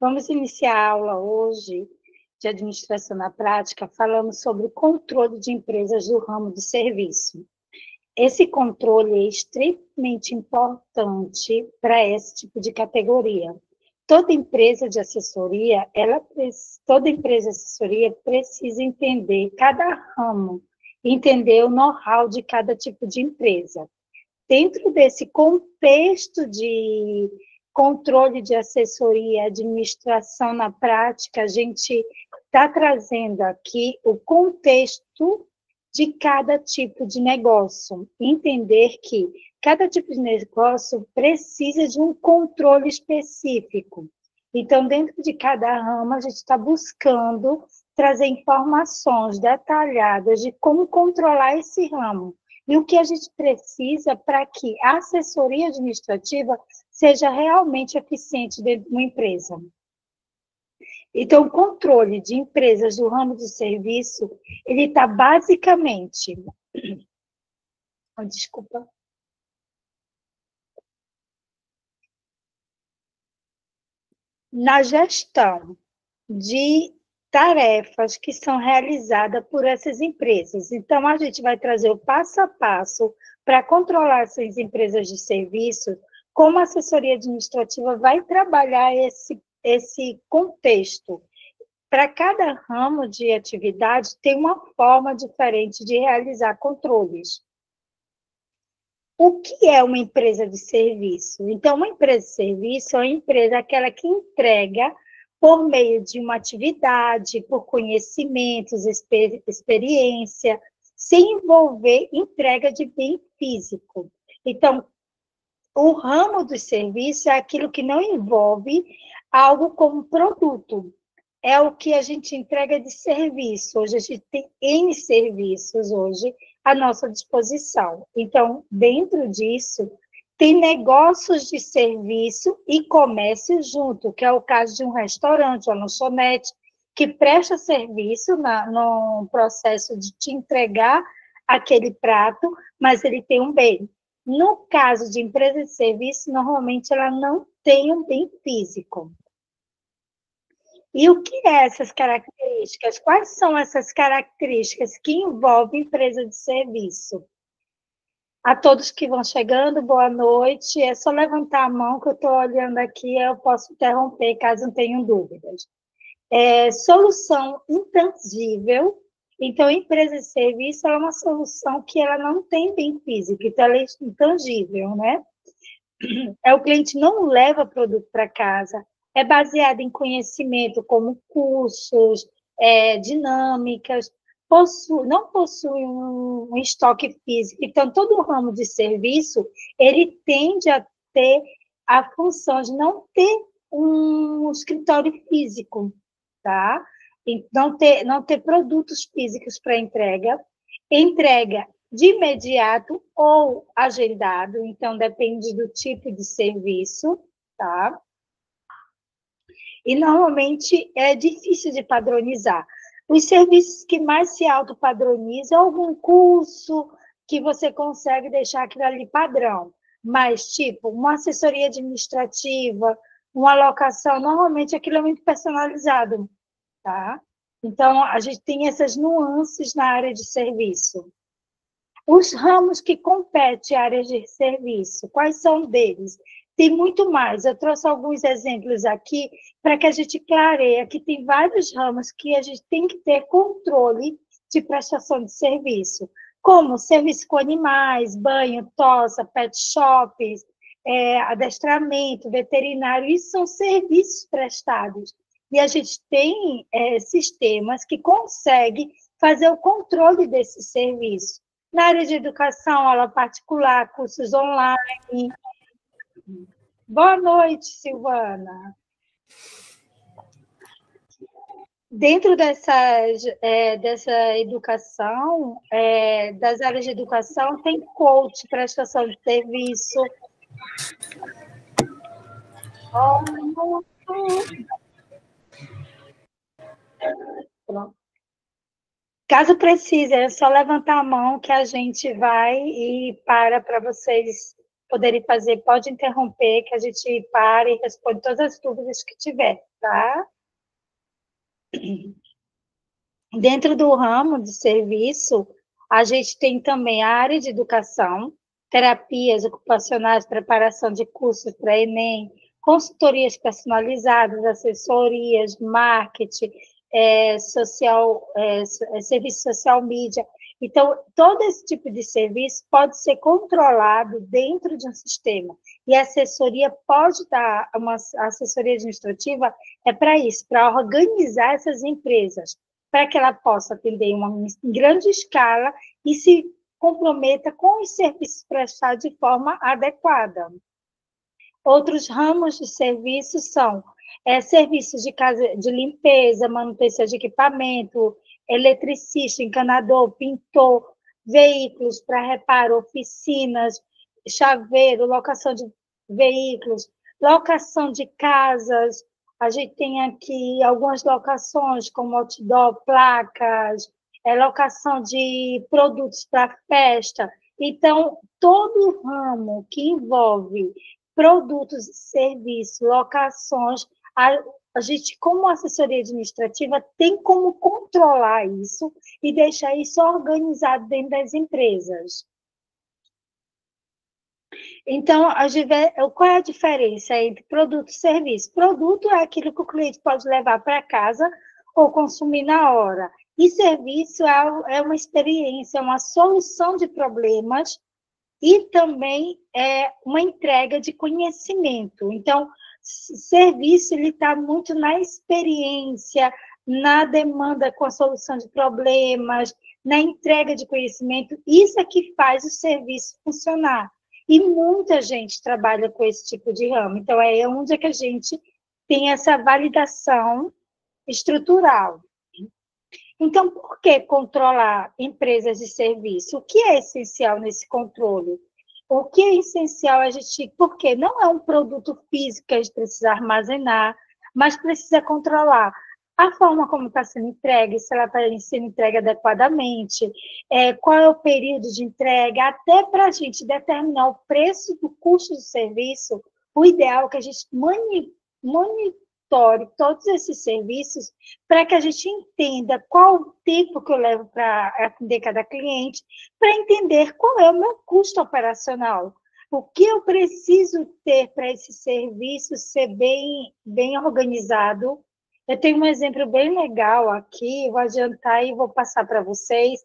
Vamos iniciar a aula hoje de Administração na Prática, falando sobre o controle de empresas do ramo de serviço. Esse controle é extremamente importante para esse tipo de categoria. Toda empresa de assessoria, precisa entender cada ramo, entender o know-how de cada tipo de empresa. Dentro desse contexto de controle de assessoria, administração na prática, a gente está trazendo aqui o contexto de cada tipo de negócio. Entender que cada tipo de negócio precisa de um controle específico. Então, dentro de cada ramo, a gente está buscando trazer informações detalhadas de como controlar esse ramo. E o que a gente precisa para que a assessoria administrativa seja realmente eficiente dentro de uma empresa. Então, o controle de empresas do ramo de serviço, ele está basicamente... Desculpa. Na gestão de tarefas que são realizadas por essas empresas. Então, a gente vai trazer o passo a passo para controlar essas empresas de serviço, como a assessoria administrativa vai trabalhar esse contexto. Para cada ramo de atividade, tem uma forma diferente de realizar controles. O que é uma empresa de serviço? Então, uma empresa de serviço é uma empresa aquela que entrega por meio de uma atividade, por conhecimentos, experiência, sem envolver entrega de bem físico. Então, o ramo do serviço é aquilo que não envolve algo como produto. É o que a gente entrega de serviço. Hoje a gente tem N serviços hoje à nossa disposição. Então, dentro disso, tem negócios de serviço e comércio junto, que é o caso de um restaurante, uma lanchonete, que presta serviço no processo de te entregar aquele prato, mas ele tem um bem. No caso de empresa de serviço, normalmente ela não tem um bem físico. E o que é essas características? Quais são essas características que envolvem empresa de serviço? A todos que vão chegando, boa noite. É só levantar a mão que eu estou olhando aqui, eu posso interromper caso não tenham dúvidas. Solução intangível. Então, a empresa de serviço é uma solução que ela não tem bem físico, então ela é intangível, né? O cliente não leva produto para casa, é baseado em conhecimento como cursos, dinâmicas, não possui um estoque físico. Então, todo o ramo de serviço, ele tende a ter a função de não ter um escritório físico, tá? E não ter produtos físicos para entrega de imediato ou agendado, então depende do tipo de serviço, tá? E normalmente é difícil de padronizar. Os serviços que mais se autopadronizam, algum curso que você consegue deixar aquilo ali padrão, mas tipo uma assessoria administrativa, uma alocação, normalmente aquilo é muito personalizado, tá? Então, a gente tem essas nuances na área de serviço. Os ramos que competem áreas de serviço, quais são deles? Tem muito mais. Eu trouxe alguns exemplos aqui para que a gente clareie que tem vários ramos que a gente tem que ter controle de prestação de serviço, como serviço com animais, banho, tosa, pet shops, adestramento, veterinário, isso são serviços prestados. E a gente tem sistemas que conseguem fazer o controle desse serviço. Na área de educação, aula particular, cursos online. Boa noite, Silvana. Dentro dessa educação, das áreas de educação, tem coach, prestação de serviço. Pronto. Caso precise, é só levantar a mão que a gente vai e para vocês poderem fazer. Pode interromper, que a gente para e responde todas as dúvidas que tiver, tá? Dentro do ramo de serviço, a gente tem também a área de educação, terapias ocupacionais, preparação de cursos para Enem, consultorias personalizadas, assessorias, marketing, serviço social mídia. Então, todo esse tipo de serviço pode ser controlado dentro de um sistema. E a assessoria pode dar, uma assessoria administrativa é para isso, para organizar essas empresas, para que ela possa atender em grande escala e se comprometa com os serviços prestados de forma adequada. Outros ramos de serviços são serviços de casa de limpeza, manutenção de equipamento, eletricista, encanador, pintor, veículos para reparo, oficinas, chaveiro, locação de veículos, locação de casas. A gente tem aqui algumas locações, como outdoor, placas, locação de produtos para festa. Então, todo o ramo que envolve produtos e serviços, locações, a gente, como assessoria administrativa, tem como controlar isso e deixar isso organizado dentro das empresas. Então, qual é a diferença entre produto e serviço? Produto é aquilo que o cliente pode levar para casa ou consumir na hora. E serviço é uma experiência, uma solução de problemas e também uma entrega de conhecimento. Então, serviço está muito na experiência, na demanda com a solução de problemas, na entrega de conhecimento. Isso é que faz o serviço funcionar. E muita gente trabalha com esse tipo de ramo. Então, é onde que a gente tem essa validação estrutural. Então, por que controlar empresas de serviço? O que é essencial nesse controle? O que é essencial a gente... Porque não é um produto físico que a gente precisa armazenar, mas precisa controlar a forma como está sendo entregue, se ela está sendo entregue adequadamente, qual é o período de entrega, até para a gente determinar o preço do custo do serviço, o ideal é que a gente monitore todos esses serviços para que a gente entenda qual o tempo que eu levo para atender cada cliente, para entender qual é o meu custo operacional. O que eu preciso ter para esse serviço ser bem organizado. Eu tenho um exemplo bem legal aqui, vou adiantar e vou passar para vocês,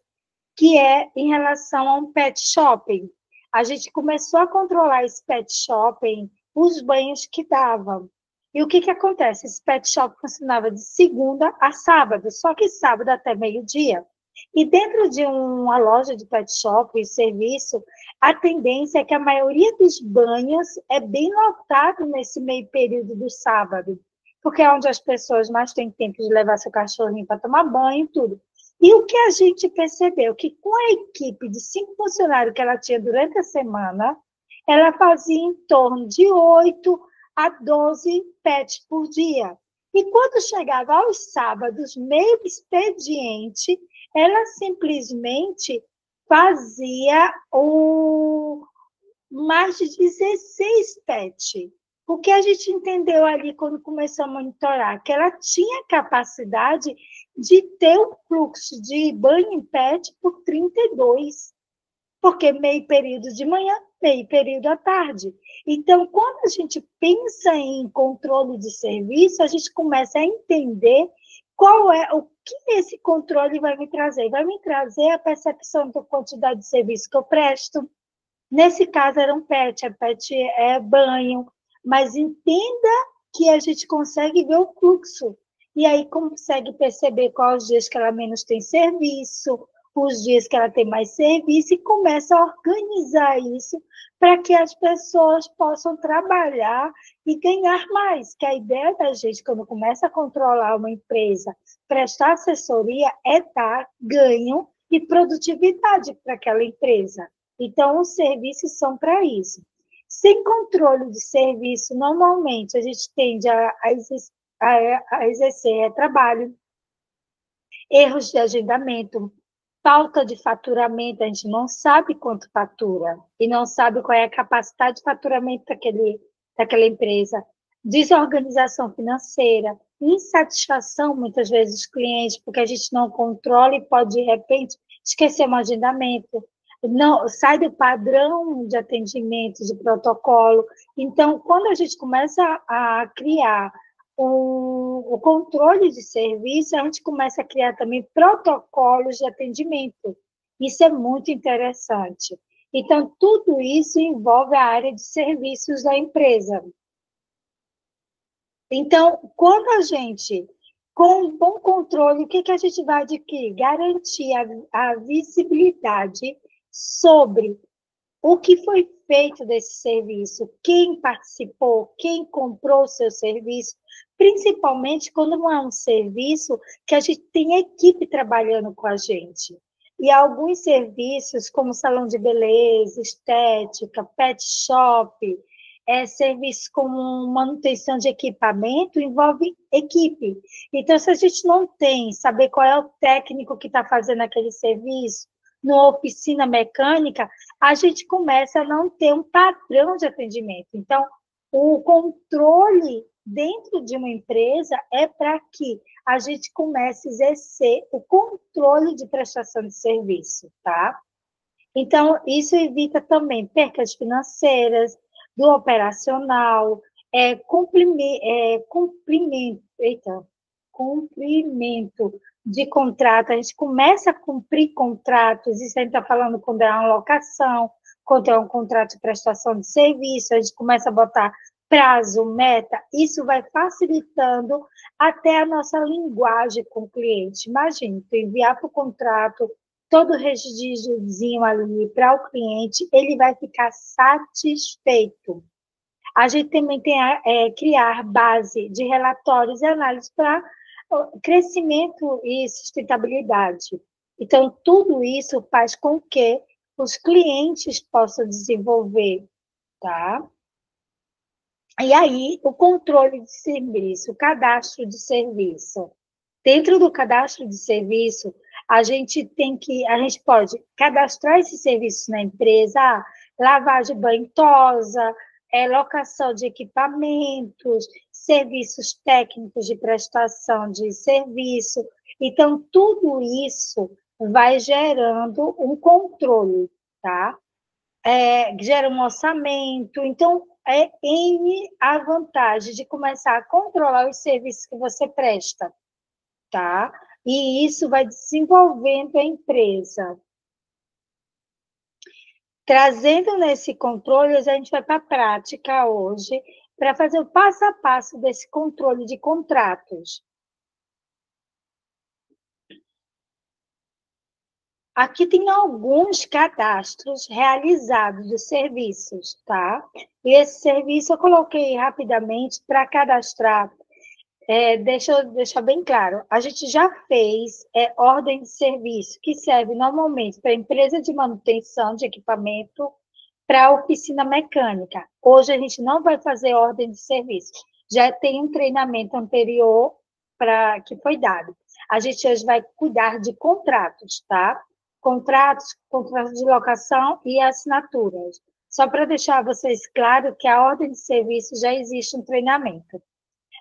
que é em relação a um pet shopping. A gente começou a controlar esse pet shopping, os banhos que davam. E o que acontece? Esse pet shop funcionava de segunda a sábado, só que sábado até meio-dia. E dentro de uma loja de pet shop e serviço, a tendência é que a maioria dos banhos é bem lotado nesse meio período do sábado, porque é onde as pessoas mais têm tempo de levar seu cachorrinho para tomar banho e tudo. E o que a gente percebeu? Que com a equipe de 5 funcionários que ela tinha durante a semana, ela fazia em torno de 8 a 12 pets por dia. E quando chegava aos sábados, meio expediente, ela simplesmente fazia mais de 16 pets. O que a gente entendeu ali quando começou a monitorar? Que ela tinha capacidade de ter um fluxo de banho em pet por 32, porque meio período de manhã, meio período à tarde. Então, quando a gente pensa em controle de serviço, a gente começa a entender o que esse controle vai me trazer. Vai me trazer a percepção da quantidade de serviço que eu presto. Nesse caso, era um pet, é banho, mas entenda que a gente consegue ver o fluxo. E aí consegue perceber quais os dias que ela menos tem serviço, os dias que ela tem mais serviço, e começa a organizar isso para que as pessoas possam trabalhar e ganhar mais. Que a ideia da gente, quando começa a controlar uma empresa, prestar assessoria, é dar ganho e produtividade para aquela empresa. Então, os serviços são para isso. Sem controle de serviço, normalmente a gente tende a exercer trabalho, erros de agendamento, falta de faturamento, a gente não sabe quanto fatura e não sabe qual é a capacidade de faturamento daquela empresa, desorganização financeira, insatisfação, muitas vezes, dos clientes, porque a gente não controla e pode, de repente, esquecer um agendamento, não sai do padrão de atendimento, de protocolo. Então, quando a gente começa a criar o controle de serviço, a gente começa a criar também protocolos de atendimento. Isso é muito interessante. Então, tudo isso envolve a área de serviços da empresa. Então, quando a gente, com um bom controle, o que, que a gente vai adquirir? Garantir a visibilidade sobre o que foi feito desse serviço, quem participou, quem comprou o seu serviço, principalmente quando não é um serviço que a gente tem equipe trabalhando com a gente. E alguns serviços, como salão de beleza, estética, pet shop, serviços como manutenção de equipamento, envolve equipe. Então, se a gente não tem, saber qual é o técnico que está fazendo aquele serviço, numa oficina mecânica, a gente começa a não ter um padrão de atendimento. Então, o controle dentro de uma empresa é para que a gente comece a exercer o controle de prestação de serviço, tá? Então, isso evita também percas financeiras, do operacional, cumprimento de contrato. A gente começa a cumprir contratos, isso a gente está falando quando é uma locação, quando é um contrato de prestação de serviço, a gente começa a botar prazo, meta, isso vai facilitando até a nossa linguagem com o cliente. Imagina, tu enviar para o contrato todo o registrozinho ali para o cliente, ele vai ficar satisfeito. A gente também tem criar base de relatórios e análises para crescimento e sustentabilidade. Então, tudo isso faz com que os clientes possam desenvolver, tá? E aí, o controle de serviço, o cadastro de serviço. Dentro do cadastro de serviço, a gente pode cadastrar esses serviços na empresa, lavagem banhosa, locação de equipamentos, serviços técnicos de prestação de serviço. Então, tudo isso vai gerando um controle, tá? Gera um orçamento. Então, é N a vantagem de começar a controlar os serviços que você presta, tá? E isso vai desenvolvendo a empresa. Trazendo nesse controle, a gente vai para a prática hoje, para fazer o passo a passo desse controle de contratos. Aqui tem alguns cadastros realizados de serviços, tá? E esse serviço eu coloquei rapidamente para cadastrar. Deixa eu deixar bem claro, a gente já fez ordem de serviço, que serve normalmente para empresa de manutenção de equipamento, para oficina mecânica. Hoje a gente não vai fazer ordem de serviço, já tem um treinamento anterior que foi dado. A gente hoje vai cuidar de contratos, tá? Contratos de locação e assinaturas. Só para deixar vocês claro que a ordem de serviço já existe um treinamento.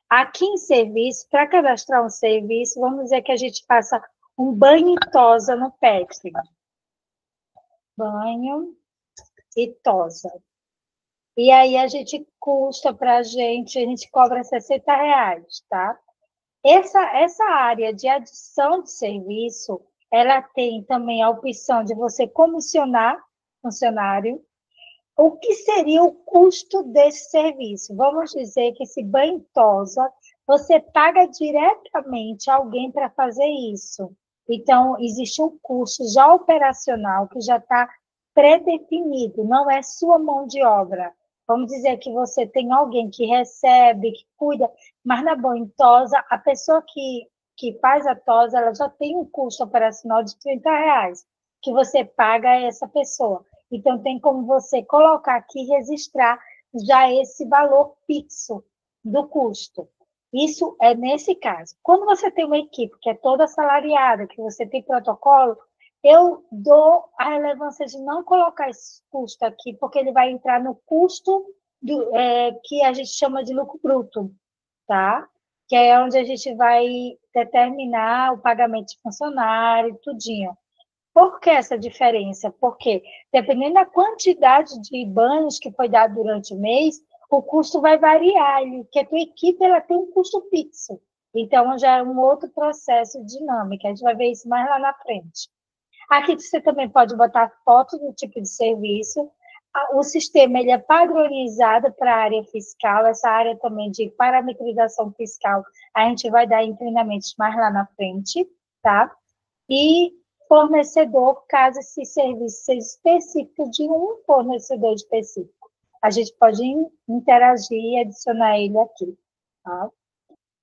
Aqui em serviço, para cadastrar um serviço, vamos dizer que a gente faça um banho e tosa no pet. Banho e tosa. E aí a gente custa para a gente cobra R$60, tá? Essa área de adição de serviço, ela tem também a opção de você comissionar funcionário. O que seria o custo desse serviço? Vamos dizer que esse banho tosa, você paga diretamente alguém para fazer isso. Então, existe um custo já operacional que já está pré-definido, não é sua mão de obra. Vamos dizer que você tem alguém que recebe, que cuida, mas na banho tosa, a pessoa que faz a tosa, ela já tem um custo operacional de R$30, que você paga a essa pessoa. Então, tem como você colocar aqui e registrar já esse valor fixo do custo. Isso é nesse caso. Quando você tem uma equipe que é toda assalariada, que você tem protocolo, eu dou a relevância de não colocar esse custo aqui, porque ele vai entrar no custo que a gente chama de lucro bruto, tá? que é onde a gente vai determinar o pagamento de funcionário, tudinho. Por que essa diferença? Porque, dependendo da quantidade de banhos que foi dado durante o mês, o custo vai variar, porque a tua equipe ela tem um custo fixo. Então, já é um outro processo dinâmico. A gente vai ver isso mais lá na frente. Aqui você também pode botar foto do tipo de serviço. O sistema ele é padronizado para a área fiscal, essa área também de parametrização fiscal, a gente vai dar em treinamentos mais lá na frente, tá? E fornecedor, caso esse serviço seja específico de um fornecedor específico. A gente pode interagir e adicionar ele aqui, tá?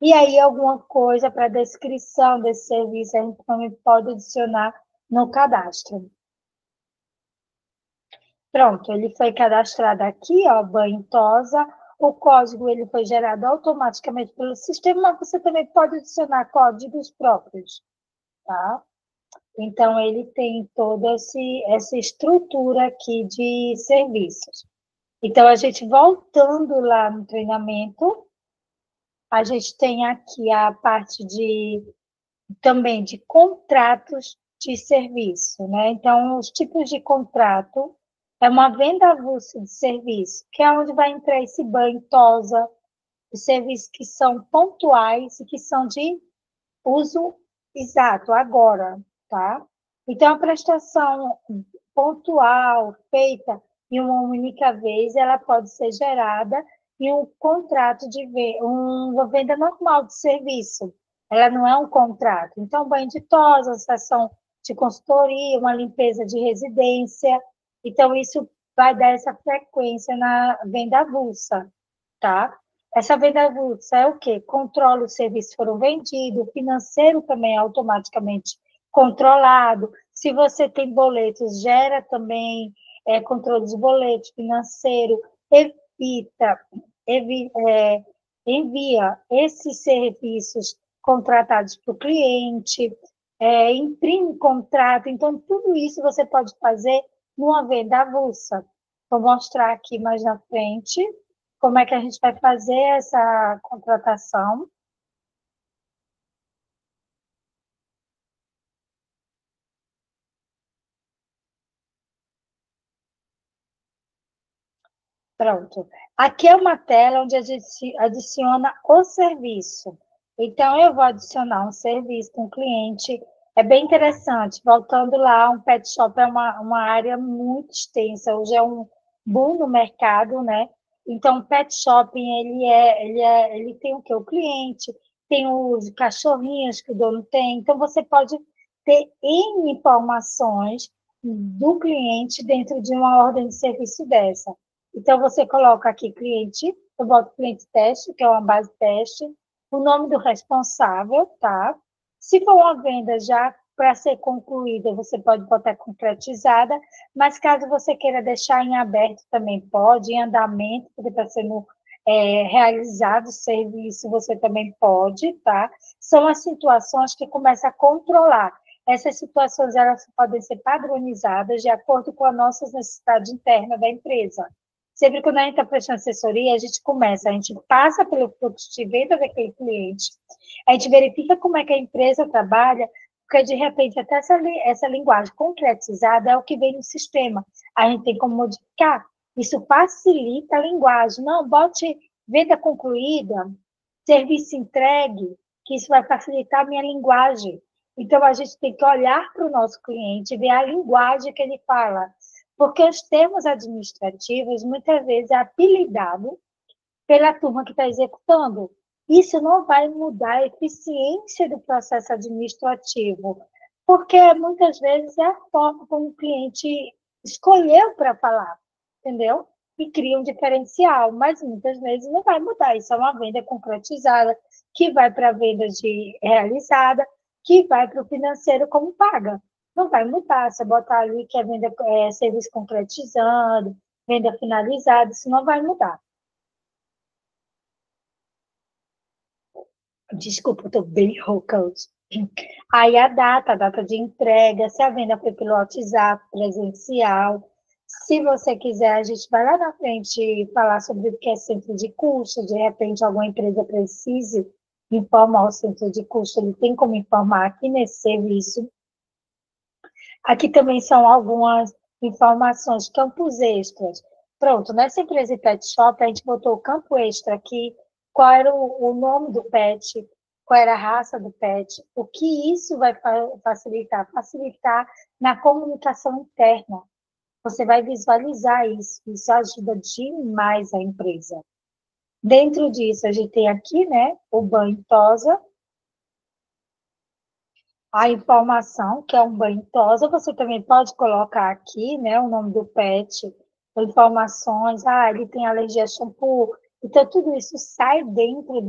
E aí, alguma coisa para descrição desse serviço, a gente também pode adicionar no cadastro. Pronto, ele foi cadastrado aqui, ó, banho tosa. O código ele foi gerado automaticamente pelo sistema, mas você também pode adicionar códigos próprios, tá? Então, ele tem toda essa estrutura aqui de serviços. Então, a gente voltando lá no treinamento, a gente tem aqui a parte também de contratos de serviço, né? Então, os tipos de contrato é uma venda avulsa de serviço, que é onde vai entrar esse banho, tosa, os serviços que são pontuais e que são de uso exato, agora, tá? Então, a prestação pontual, feita em uma única vez, ela pode ser gerada em um contrato de uma venda normal de serviço. Ela não é um contrato. Então, banho de tosa, sessão de consultoria, uma limpeza de residência. Então, isso vai dar essa frequência na venda avulsa, tá? Essa venda avulsa é o quê? Controla os serviços que foram vendidos, o financeiro também é automaticamente controlado. Se você tem boletos, gera também controle de boletos, financeiro, envia esses serviços contratados para o cliente, imprime contrato. Então, tudo isso você pode fazer numa venda avulsa. Vou mostrar aqui mais na frente como é que a gente vai fazer essa contratação. Pronto. Aqui é uma tela onde a gente adiciona o serviço. Então, eu vou adicionar um serviço com um cliente. É bem interessante. Voltando lá, um pet shop é uma área muito extensa. Hoje é um boom no mercado, né? Então, o pet shopping, ele tem o quê? O cliente, tem os cachorrinhos que o dono tem. Então, você pode ter N informações do cliente dentro de uma ordem de serviço dessa. Então, você coloca aqui cliente, eu boto cliente teste, que é uma base teste, o nome do responsável, tá? Se for uma venda já para ser concluída, você pode botar concretizada, mas caso você queira deixar em aberto, também pode, em andamento, porque está sendo realizado o serviço, você também pode, tá? São as situações que começam a controlar. Essas situações, elas podem ser padronizadas de acordo com a nossa necessidade interna da empresa. Sempre quando a gente está prestando assessoria, a gente passa pelo fluxo de venda daquele cliente, a gente verifica como é que a empresa trabalha, porque de repente até essa linguagem concretizada é o que vem no sistema. A gente tem como modificar. Isso facilita a linguagem. Não, bote venda concluída, serviço entregue, que isso vai facilitar a minha linguagem. Então, a gente tem que olhar para o nosso cliente, ver a linguagem que ele fala. Porque os termos administrativos, muitas vezes, é apelidado pela turma que está executando. Isso não vai mudar a eficiência do processo administrativo, porque muitas vezes é a forma como o cliente escolheu para falar, entendeu? E cria um diferencial, mas muitas vezes não vai mudar. Isso é uma venda concretizada, que vai para a venda realizada, que vai para o financeiro como paga. Não vai mudar. Se botar ali que é venda, serviço concretizando, venda finalizada, isso não vai mudar. Desculpa, eu estou bem rouca hoje. Aí a data de entrega, se a venda foi pelo WhatsApp, presencial. Se você quiser, a gente vai lá na frente falar sobre o que é centro de custo, de repente alguma empresa precise informar o centro de custo, ele tem como informar aqui nesse serviço. Aqui também são algumas informações, campos extras. Pronto, nessa empresa de pet shop, a gente botou o campo extra aqui, qual era o nome do pet, qual era a raça do pet, o que isso vai facilitar? Facilitar na comunicação interna. Você vai visualizar isso ajuda demais a empresa. Dentro disso, a gente tem aqui, né, o banho tosa, a informação, que é um banho tosa, você também pode colocar aqui, né, o nome do pet, informações, ele tem alergia a shampoo, então tudo isso sai dentro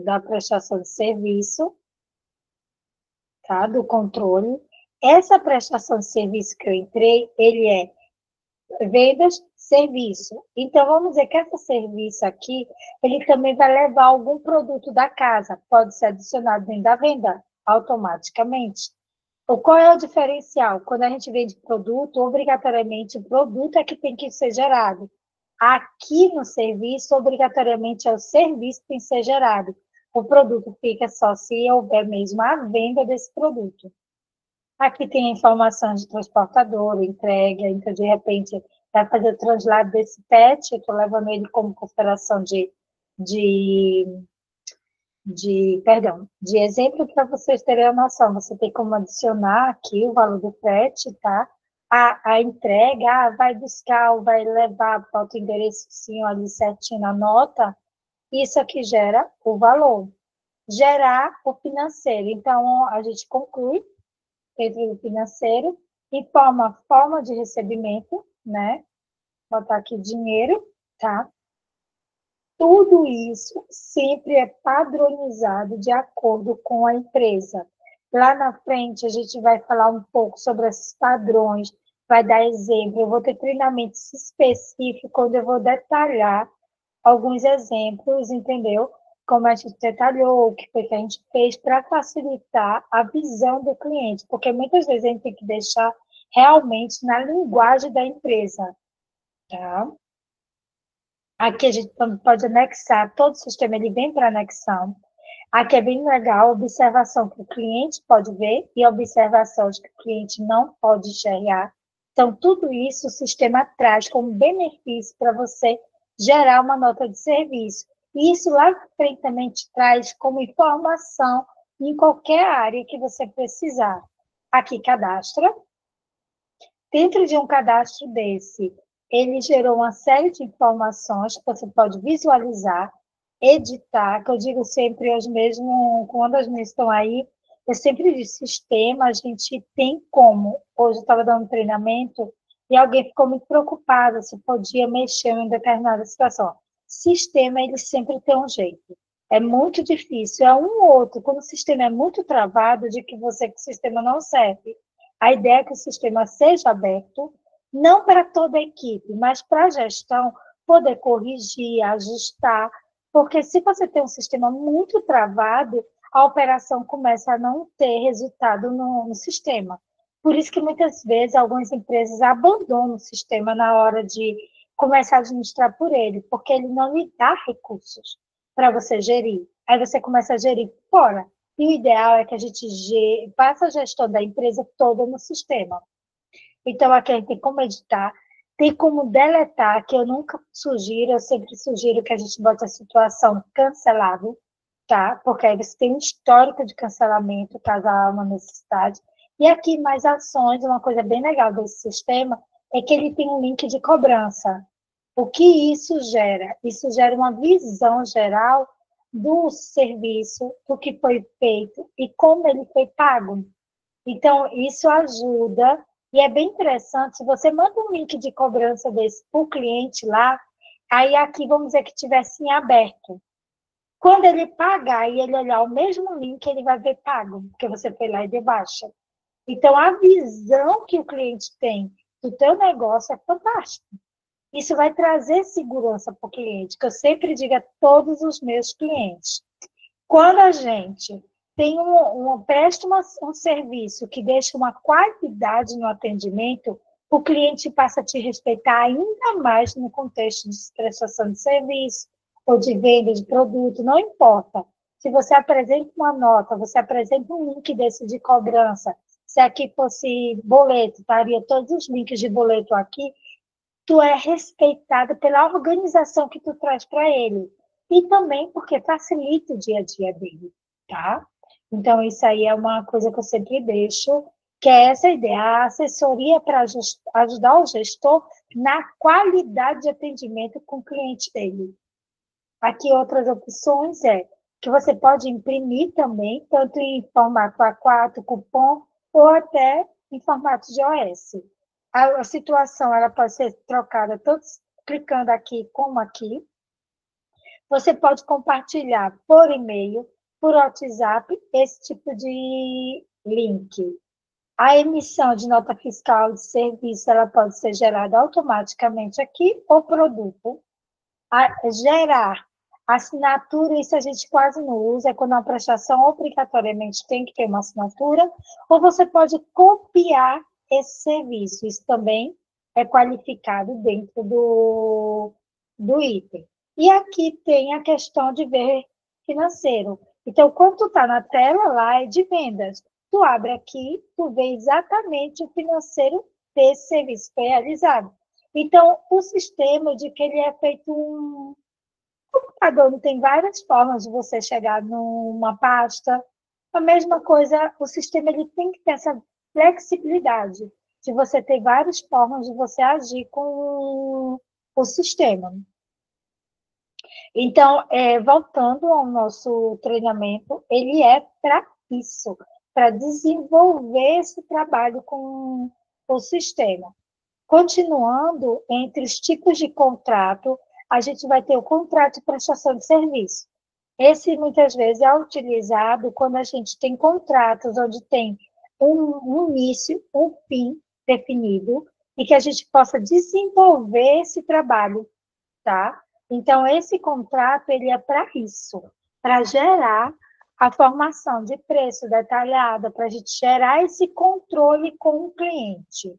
da prestação de serviço, tá, do controle. Essa prestação de serviço que eu entrei, ele é vendas, serviço. Então, vamos dizer que esse serviço aqui, ele também vai levar algum produto da casa, pode ser adicionado dentro da venda, automaticamente. Qual é o diferencial? Quando a gente vende produto, obrigatoriamente o produto é que tem que ser gerado. Aqui no serviço, obrigatoriamente é o serviço que tem que ser gerado. O produto fica só se houver mesmo a venda desse produto. Aqui tem a informação de transportador, entrega, então de repente vai fazer o translado desse pet, eu estou levando ele como consideração de de exemplo para vocês terem a noção. Você tem como adicionar aqui o valor do frete, tá? A entrega, vai buscar ou vai levar para o endereço sim, ali certinho na nota, isso aqui gera o valor. Gerar o financeiro. Então, a gente conclui dentro do financeiro, informa a forma de recebimento, né? Botar aqui dinheiro, tá? Tudo isso sempre é padronizado de acordo com a empresa. Lá na frente, a gente vai falar um pouco sobre esses padrões, vai dar exemplo. Eu vou ter treinamentos específicos, onde eu vou detalhar alguns exemplos, entendeu? Como a gente detalhou, o que foi que a gente fez para facilitar a visão do cliente, porque muitas vezes a gente tem que deixar realmente na linguagem da empresa, tá? Aqui a gente pode anexar, todo o sistema ele vem para anexão. Aqui é bem legal a observação que o cliente pode ver e a observação de que o cliente não pode enxergar. Então, tudo isso o sistema traz como benefício para você gerar uma nota de serviço. E isso lá na frente também te traz como informação em qualquer área que você precisar. Aqui, cadastra. Dentro de um cadastro desse, ele gerou uma série de informações que você pode visualizar, editar, que eu digo sempre, hoje mesmo, quando as minhas estão aí, eu sempre digo, sistema, a gente tem como. Hoje eu estava dando treinamento e alguém ficou muito preocupada se podia mexer em determinada situação. Sistema, ele sempre tem um jeito. É muito difícil, é um ou outro. Quando o sistema é muito travado, de que você que o sistema não serve. A ideia é que o sistema seja aberto, não para toda a equipe, mas para a gestão poder corrigir, ajustar, porque se você tem um sistema muito travado, a operação começa a não ter resultado no sistema. Por isso que muitas vezes algumas empresas abandonam o sistema na hora de começar a administrar por ele, porque ele não lhe dá recursos para você gerir. Aí você começa a gerir fora. E o ideal é que a gente faça a gestão da empresa toda no sistema. Então, aqui a gente tem como editar, tem como deletar, que eu nunca sugiro, eu sempre sugiro que a gente bote a situação cancelável, tá? Porque aí você tem um histórico de cancelamento, caso há uma necessidade. E aqui, mais ações, uma coisa bem legal desse sistema é que ele tem um link de cobrança. O que isso gera? Isso gera uma visão geral do serviço, do que foi feito e como ele foi pago. Então, isso ajuda, e é bem interessante, se você manda um link de cobrança desse para o cliente lá, aí aqui vamos dizer que tivesse em aberto. Quando ele pagar e ele olhar o mesmo link, ele vai ver pago, porque você foi lá e deu baixa. Então, a visão que o cliente tem do teu negócio é fantástica. Isso vai trazer segurança para o cliente, que eu sempre digo a todos os meus clientes. Quando a gente tem presta um serviço que deixa uma qualidade no atendimento, o cliente passa a te respeitar ainda mais no contexto de prestação de serviço ou de venda de produto, não importa. Se você apresenta uma nota, você apresenta um link desse de cobrança, se aqui fosse boleto, estaria todos os links de boleto aqui, tu é respeitado pela organização que tu traz para ele. E também porque facilita o dia a dia dele, tá? Então, isso aí é uma coisa que eu sempre deixo, que é essa ideia, a assessoria para ajudar o gestor na qualidade de atendimento com o cliente dele. Aqui, outras opções que você pode imprimir também, tanto em formato A4, cupom, ou até em formato de OS. A situação ela pode ser trocada tanto clicando aqui como aqui. Você pode compartilhar por e-mail, por WhatsApp, esse tipo de link. A emissão de nota fiscal de serviço ela pode ser gerada automaticamente aqui ou produto. Gerar assinatura, isso a gente quase não usa, é quando uma prestação obrigatoriamente tem que ter uma assinatura, ou você pode copiar esse serviço, isso também é qualificado dentro do item. E aqui tem a questão de ver financeiro. Então, quando tu está na tela lá, é de vendas. Tu abre aqui, tu vê exatamente o financeiro desse serviço que foi realizado. Então, o sistema de que ele é feito um computador, tem várias formas de você chegar numa pasta. A mesma coisa, o sistema ele tem que ter essa flexibilidade de você ter várias formas de você agir com o sistema. Então, voltando ao nosso treinamento, ele é para isso, para desenvolver esse trabalho com o sistema. Continuando, entre os tipos de contrato, a gente vai ter o contrato de prestação de serviço. Esse, muitas vezes, é utilizado quando a gente tem contratos onde tem um início, um fim definido, e que a gente possa desenvolver esse trabalho, tá? Então, esse contrato, ele é para isso, para gerar a formação de preço detalhada, para a gente gerar esse controle com o cliente.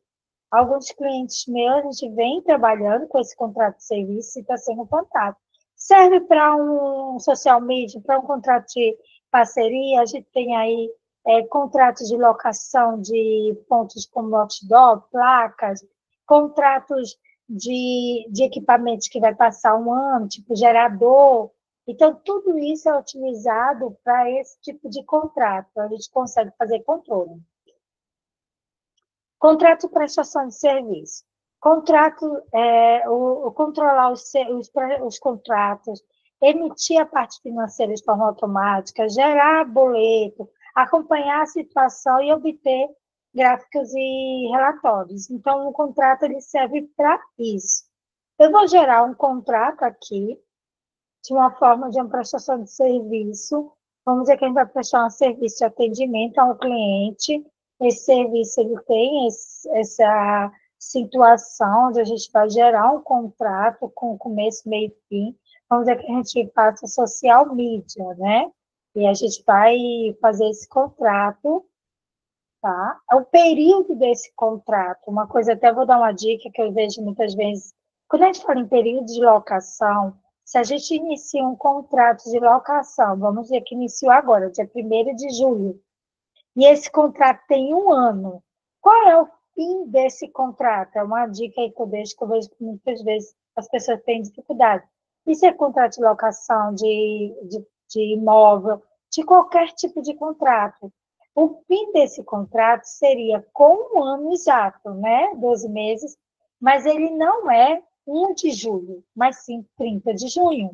Alguns clientes meus, a gente vem trabalhando com esse contrato de serviço e está sendo fantástico. Serve para um social media, para um contrato de parceria, a gente tem aí contratos de locação de pontos como outdoor, placas, contratos de equipamentos que vai passar um ano, tipo gerador. Então, tudo isso é utilizado para esse tipo de contrato. A gente consegue fazer controle. Contrato de prestação de serviço. Contrato, controlar os contratos, emitir a parte financeira de forma automática, gerar boleto, acompanhar a situação e obter gráficos e relatórios. Então, o contrato ele serve para isso. Eu vou gerar um contrato aqui, de uma forma de uma prestação de serviço. Vamos dizer que a gente vai prestar um serviço de atendimento ao cliente. Esse serviço ele tem essa situação onde a gente vai gerar um contrato com começo, meio e fim. Vamos dizer que a gente passa social media, né? E a gente vai fazer esse contrato, tá? O período desse contrato, uma coisa, até vou dar uma dica que eu vejo muitas vezes, quando a gente fala em período de locação, se a gente inicia um contrato de locação, vamos dizer que iniciou agora, dia 1º de julho, e esse contrato tem um ano, qual é o fim desse contrato? É uma dica aí que eu deixo, que eu vejo que muitas vezes as pessoas têm dificuldade. Isso é contrato de locação de imóvel, de qualquer tipo de contrato. O fim desse contrato seria com um ano exato, né? 12 meses, mas ele não é 1 de julho, mas sim 30 de junho.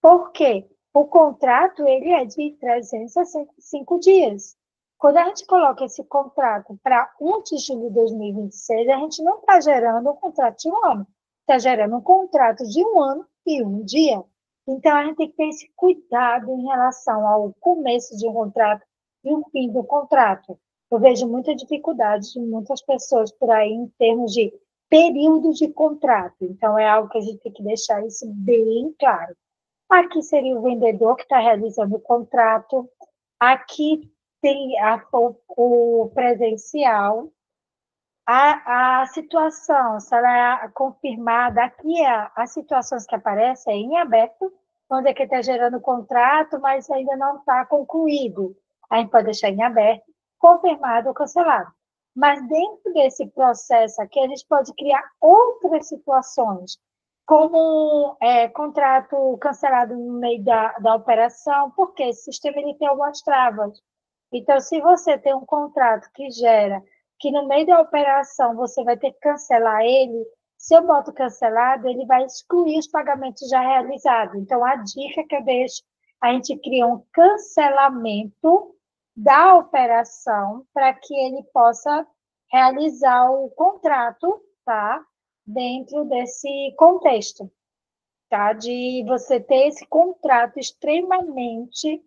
Por quê? O contrato ele é de 365 dias. Quando a gente coloca esse contrato para 1 de julho de 2026, a gente não está gerando um contrato de um ano, está gerando um contrato de um ano e um dia. Então, a gente tem que ter esse cuidado em relação ao começo de um contrato e o fim do contrato. Eu vejo muita dificuldade de muitas pessoas por aí em termos de período de contrato. Então, é algo que a gente tem que deixar isso bem claro. Aqui seria o vendedor que está realizando o contrato. Aqui tem o presencial. A situação, se ela é confirmada, aqui as situações que aparecem é em aberto, vamos dizer que está gerando contrato, mas ainda não está concluído. A gente pode deixar em aberto, confirmado ou cancelado. Mas dentro desse processo aqui, a gente pode criar outras situações, como contrato cancelado no meio da operação, porque esse sistema ele tem algumas travas. Então, se você tem um contrato que gera que no meio da operação você vai ter que cancelar ele, se eu boto cancelado, ele vai excluir os pagamentos já realizados. Então, a dica que eu deixo, a gente cria um cancelamento da operação para que ele possa realizar o contrato, tá? Dentro desse contexto, tá? De você ter esse contrato extremamente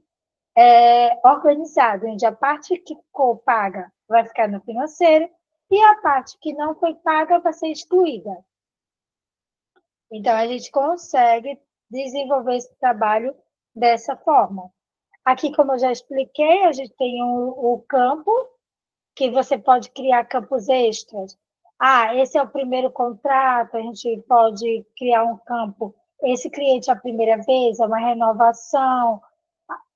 organizado, onde a parte que ficou paga vai ficar no financeiro e a parte que não foi paga vai ser excluída. Então, a gente consegue desenvolver esse trabalho dessa forma. Aqui, como eu já expliquei, a gente tem o campo, que você pode criar campos extras. Esse é o primeiro contrato, a gente pode criar um campo. Esse cliente é a primeira vez, é uma renovação,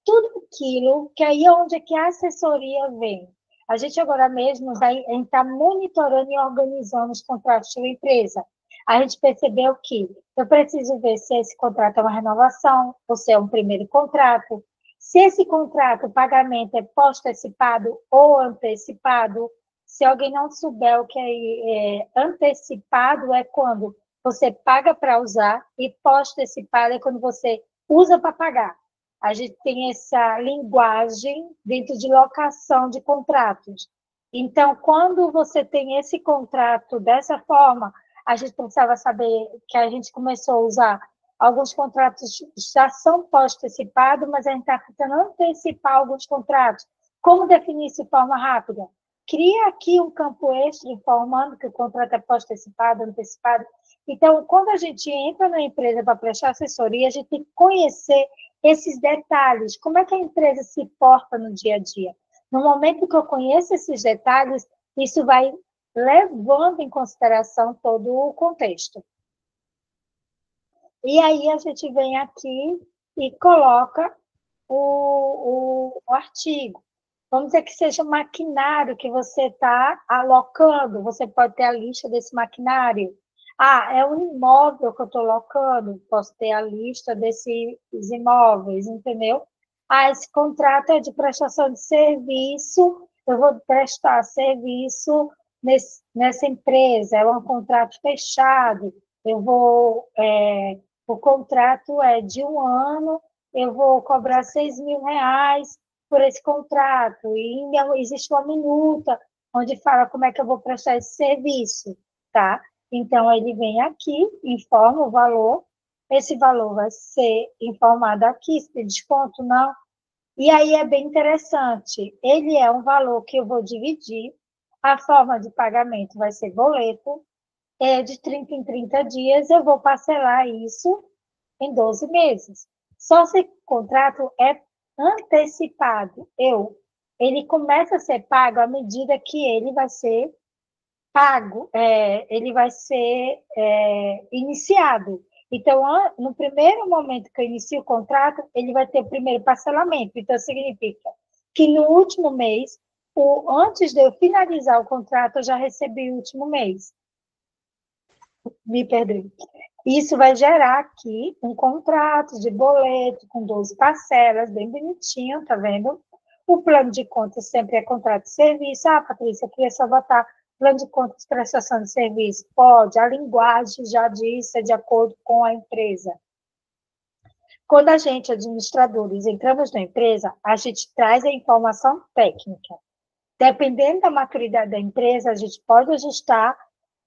tudo aquilo, que aí é onde é que a assessoria vem. A gente agora mesmo está monitorando e organizando os contratos da empresa. A gente percebeu que eu preciso ver se esse contrato é uma renovação, ou se é um primeiro contrato, se esse contrato, o pagamento é pós-antecipado ou antecipado. Se alguém não souber o que é antecipado, é quando você paga para usar, e pós-antecipado é quando você usa para pagar. A gente tem essa linguagem dentro de locação de contratos. Então, quando você tem esse contrato dessa forma, a gente precisava saber que a gente começou a usar alguns contratos já são pós-antecipados, mas a gente está tentando antecipar alguns contratos. Como definir isso de forma rápida? Cria aqui um campo extra informando que o contrato é pós-antecipado, antecipado. Então, quando a gente entra na empresa para prestar assessoria, a gente tem que conhecer esses detalhes. Como é que a empresa se porta no dia a dia? No momento que eu conheço esses detalhes, isso vai levando em consideração todo o contexto. E aí a gente vem aqui e coloca o artigo. Vamos dizer que seja um maquinário que você está alocando, você pode ter a lista desse maquinário. É um imóvel que eu estou alocando, posso ter a lista desses imóveis, entendeu? Esse contrato é de prestação de serviço, eu vou prestar serviço nessa empresa, é um contrato fechado, o contrato é de 1 ano, eu vou cobrar R$ 6.000 por esse contrato, e ainda existe uma minuta onde fala como é que eu vou prestar esse serviço, tá? Então, ele vem aqui, informa o valor, esse valor vai ser informado aqui, se tem desconto, não. E aí é bem interessante, ele é um valor que eu vou dividir, a forma de pagamento vai ser boleto, de 30 em 30 dias, eu vou parcelar isso em 12 meses. Só se o contrato é antecipado, ele começa a ser pago à medida que ele vai ser pago, ele vai ser iniciado. Então, no primeiro momento que eu inicio o contrato, ele vai ter o primeiro parcelamento. Então, significa que no último mês, antes de eu finalizar o contrato, eu já recebi o último mês. Me perdoe. Isso vai gerar aqui um contrato de boleto com 12 parcelas, bem bonitinho, tá vendo? O plano de contas sempre é contrato de serviço. Patrícia, eu queria só botar plano de contas de prestação de serviço. Pode, a linguagem já diz, é de acordo com a empresa. Quando a gente, administradores, entramos na empresa, a gente traz a informação técnica. Dependendo da maturidade da empresa, a gente pode ajustar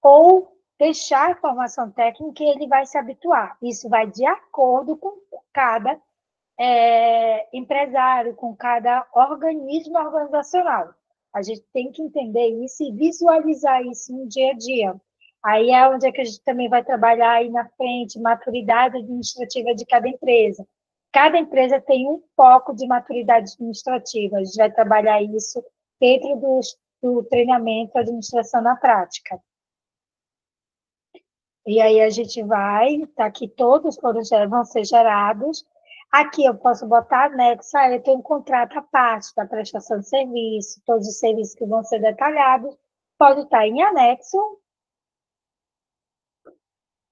ou deixar a informação técnica e ele vai se habituar. Isso vai de acordo com cada empresário, com cada organismo organizacional. A gente tem que entender isso e visualizar isso no dia a dia. Aí é onde é que a gente também vai trabalhar aí na frente, maturidade administrativa de cada empresa. Cada empresa tem um foco de maturidade administrativa. A gente vai trabalhar isso dentro do treinamento Administração na Prática. E aí a gente vai, tá aqui todos vão ser gerados, Aqui eu posso botar anexo, eu tenho um contrato à parte da prestação de serviço, todos os serviços que vão ser detalhados, pode estar em anexo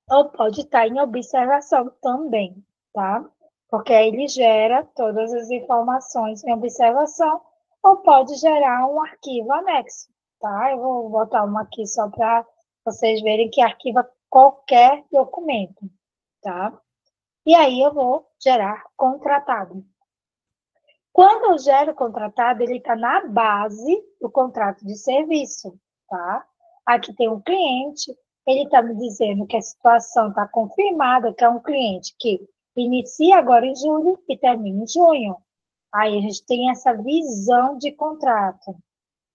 ou pode estar em observação também, tá? Porque aí ele gera todas as informações em observação ou pode gerar um arquivo anexo, tá? Eu vou botar uma aqui só para vocês verem que arquiva qualquer documento, tá? E aí eu vou gerar contratado. Quando eu gero o contratado, ele está na base do contrato de serviço, tá? Aqui tem um cliente, ele está me dizendo que a situação está confirmada, que é um cliente que inicia agora em julho e termina em junho. Aí a gente tem essa visão de contrato.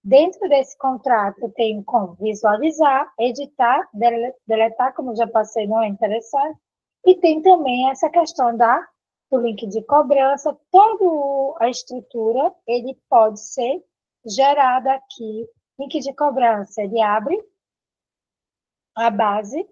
Dentro desse contrato, eu tenho como visualizar, editar, deletar, como já passei, não é interessante. E tem também essa questão do link de cobrança. Toda a estrutura, ele pode ser gerado aqui. Link de cobrança, ele abre a base,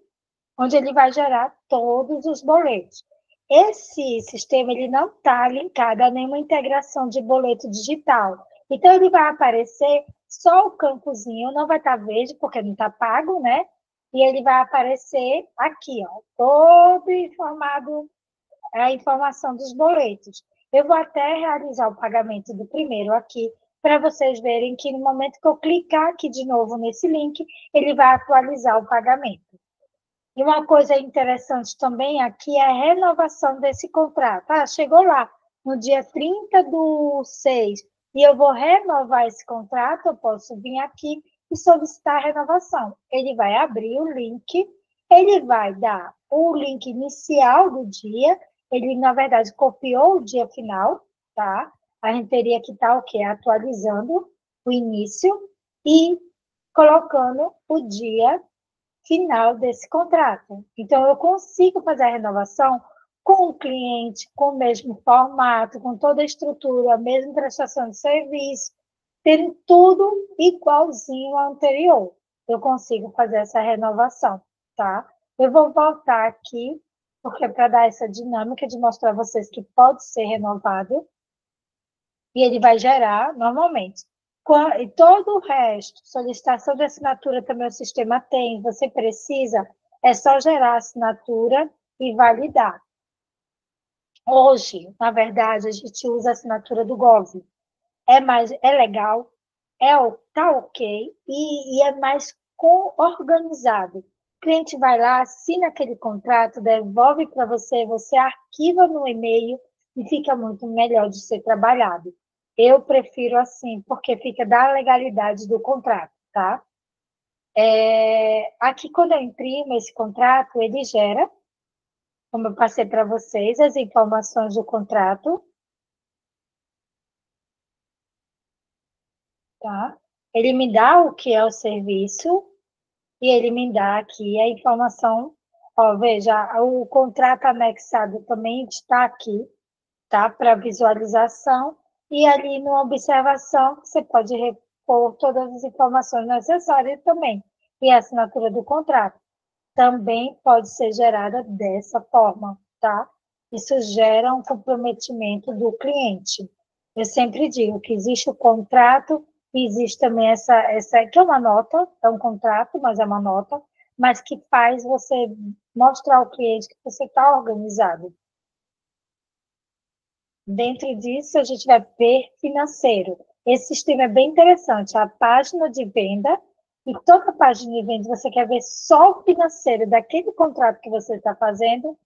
onde ele vai gerar todos os boletos. Esse sistema ele não está linkado a nenhuma integração de boleto digital. Então, ele vai aparecer só o campozinho, não vai estar verde, porque não está pago, né? E ele vai aparecer aqui, ó, todo informado, a informação dos boletos. Eu vou até realizar o pagamento do primeiro aqui, para vocês verem que no momento que eu clicar aqui de novo nesse link, ele vai atualizar o pagamento. E uma coisa interessante também aqui é a renovação desse contrato. Chegou lá no dia 30/6 e eu vou renovar esse contrato, eu posso vir aqui e solicitar a renovação. Ele vai abrir o link, ele vai dar o link inicial do dia, ele, na verdade, copiou o dia final, tá? A gente teria que estar, o quê? Atualizando o início e colocando o dia final desse contrato. Então, eu consigo fazer a renovação com o cliente, com o mesmo formato, com toda a estrutura, a mesma prestação de serviço, terem tudo igualzinho ao anterior. Eu consigo fazer essa renovação, tá? Eu vou voltar aqui, porque para dar essa dinâmica de mostrar a vocês que pode ser renovado, e ele vai gerar normalmente. E todo o resto, solicitação de assinatura também o sistema tem, você precisa, é só gerar a assinatura e validar. Hoje, na verdade, a gente usa a assinatura do Gov. É legal, tá ok, e é mais organizado. O cliente vai lá, assina aquele contrato, devolve para você, você arquiva no e-mail e fica muito melhor de ser trabalhado. Eu prefiro assim, porque fica da legalidade do contrato, tá? Aqui, quando eu imprimo esse contrato, ele gera, como eu passei para vocês, as informações do contrato, tá? Ele me dá o que é o serviço e ele me dá aqui a informação. Ó, veja, o contrato anexado também está aqui, tá? Para visualização. E ali na observação, você pode repor todas as informações necessárias também. E a assinatura do contrato também pode ser gerada dessa forma, tá? Isso gera um comprometimento do cliente. Eu sempre digo que existe o contrato, e existe também essa que é uma nota, é um contrato, mas é uma nota, mas que faz você mostrar ao cliente que você está organizado. Dentro disso, a gente vai ver financeiro. Esse sistema é bem interessante. A página de venda, e toda a página de venda, você quer ver só o financeiro daquele contrato que você está fazendo.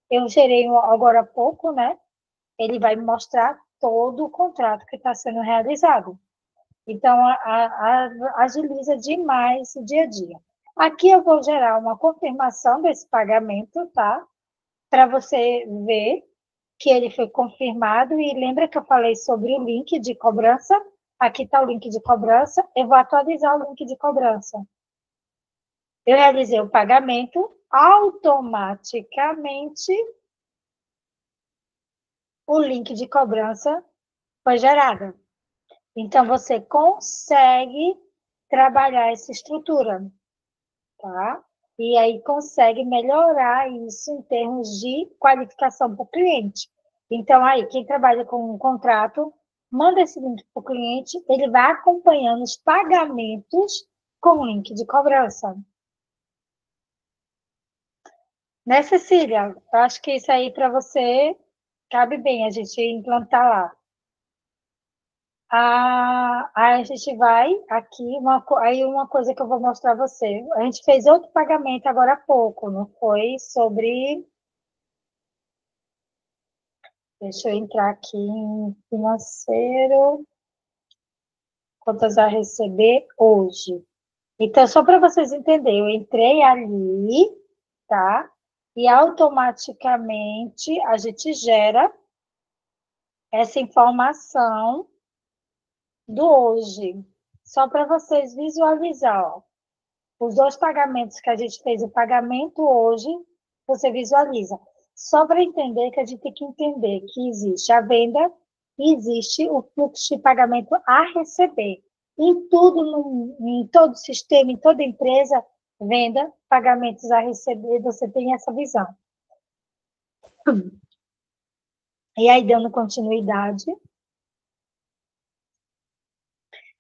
Eu gerei agora há pouco, né? Ele vai mostrar todo o contrato que está sendo realizado. Então, agiliza demais o dia a dia. Aqui eu vou gerar uma confirmação desse pagamento, tá? Para você ver que ele foi confirmado. E lembra que eu falei sobre o link de cobrança? Aqui está o link de cobrança. Eu vou atualizar o link de cobrança. Eu realizei o pagamento, automaticamente o link de cobrança foi gerado. Então, você consegue trabalhar essa estrutura, tá? E aí consegue melhorar isso em termos de qualificação para o cliente. Então, aí, quem trabalha com um contrato, manda esse link para o cliente, ele vai acompanhando os pagamentos com o link de cobrança. Né, Cecília? Eu acho que isso aí para você cabe bem a gente implantar lá. Aí a gente vai aqui, aí uma coisa que eu vou mostrar a você. A gente fez outro pagamento agora há pouco, não foi? Sobre. Deixa eu entrar aqui em financeiro, contas a receber hoje. Então, só para vocês entenderem, eu entrei ali, tá? E automaticamente a gente gera essa informação do hoje. Só para vocês visualizar, ó. Os dois pagamentos que a gente fez, o pagamento hoje, você visualiza. Só para entender que a gente tem que entender que existe a venda e existe o fluxo de pagamento a receber. Em tudo, em todo sistema, em toda empresa, venda, pagamentos a receber, você tem essa visão. E aí, dando continuidade,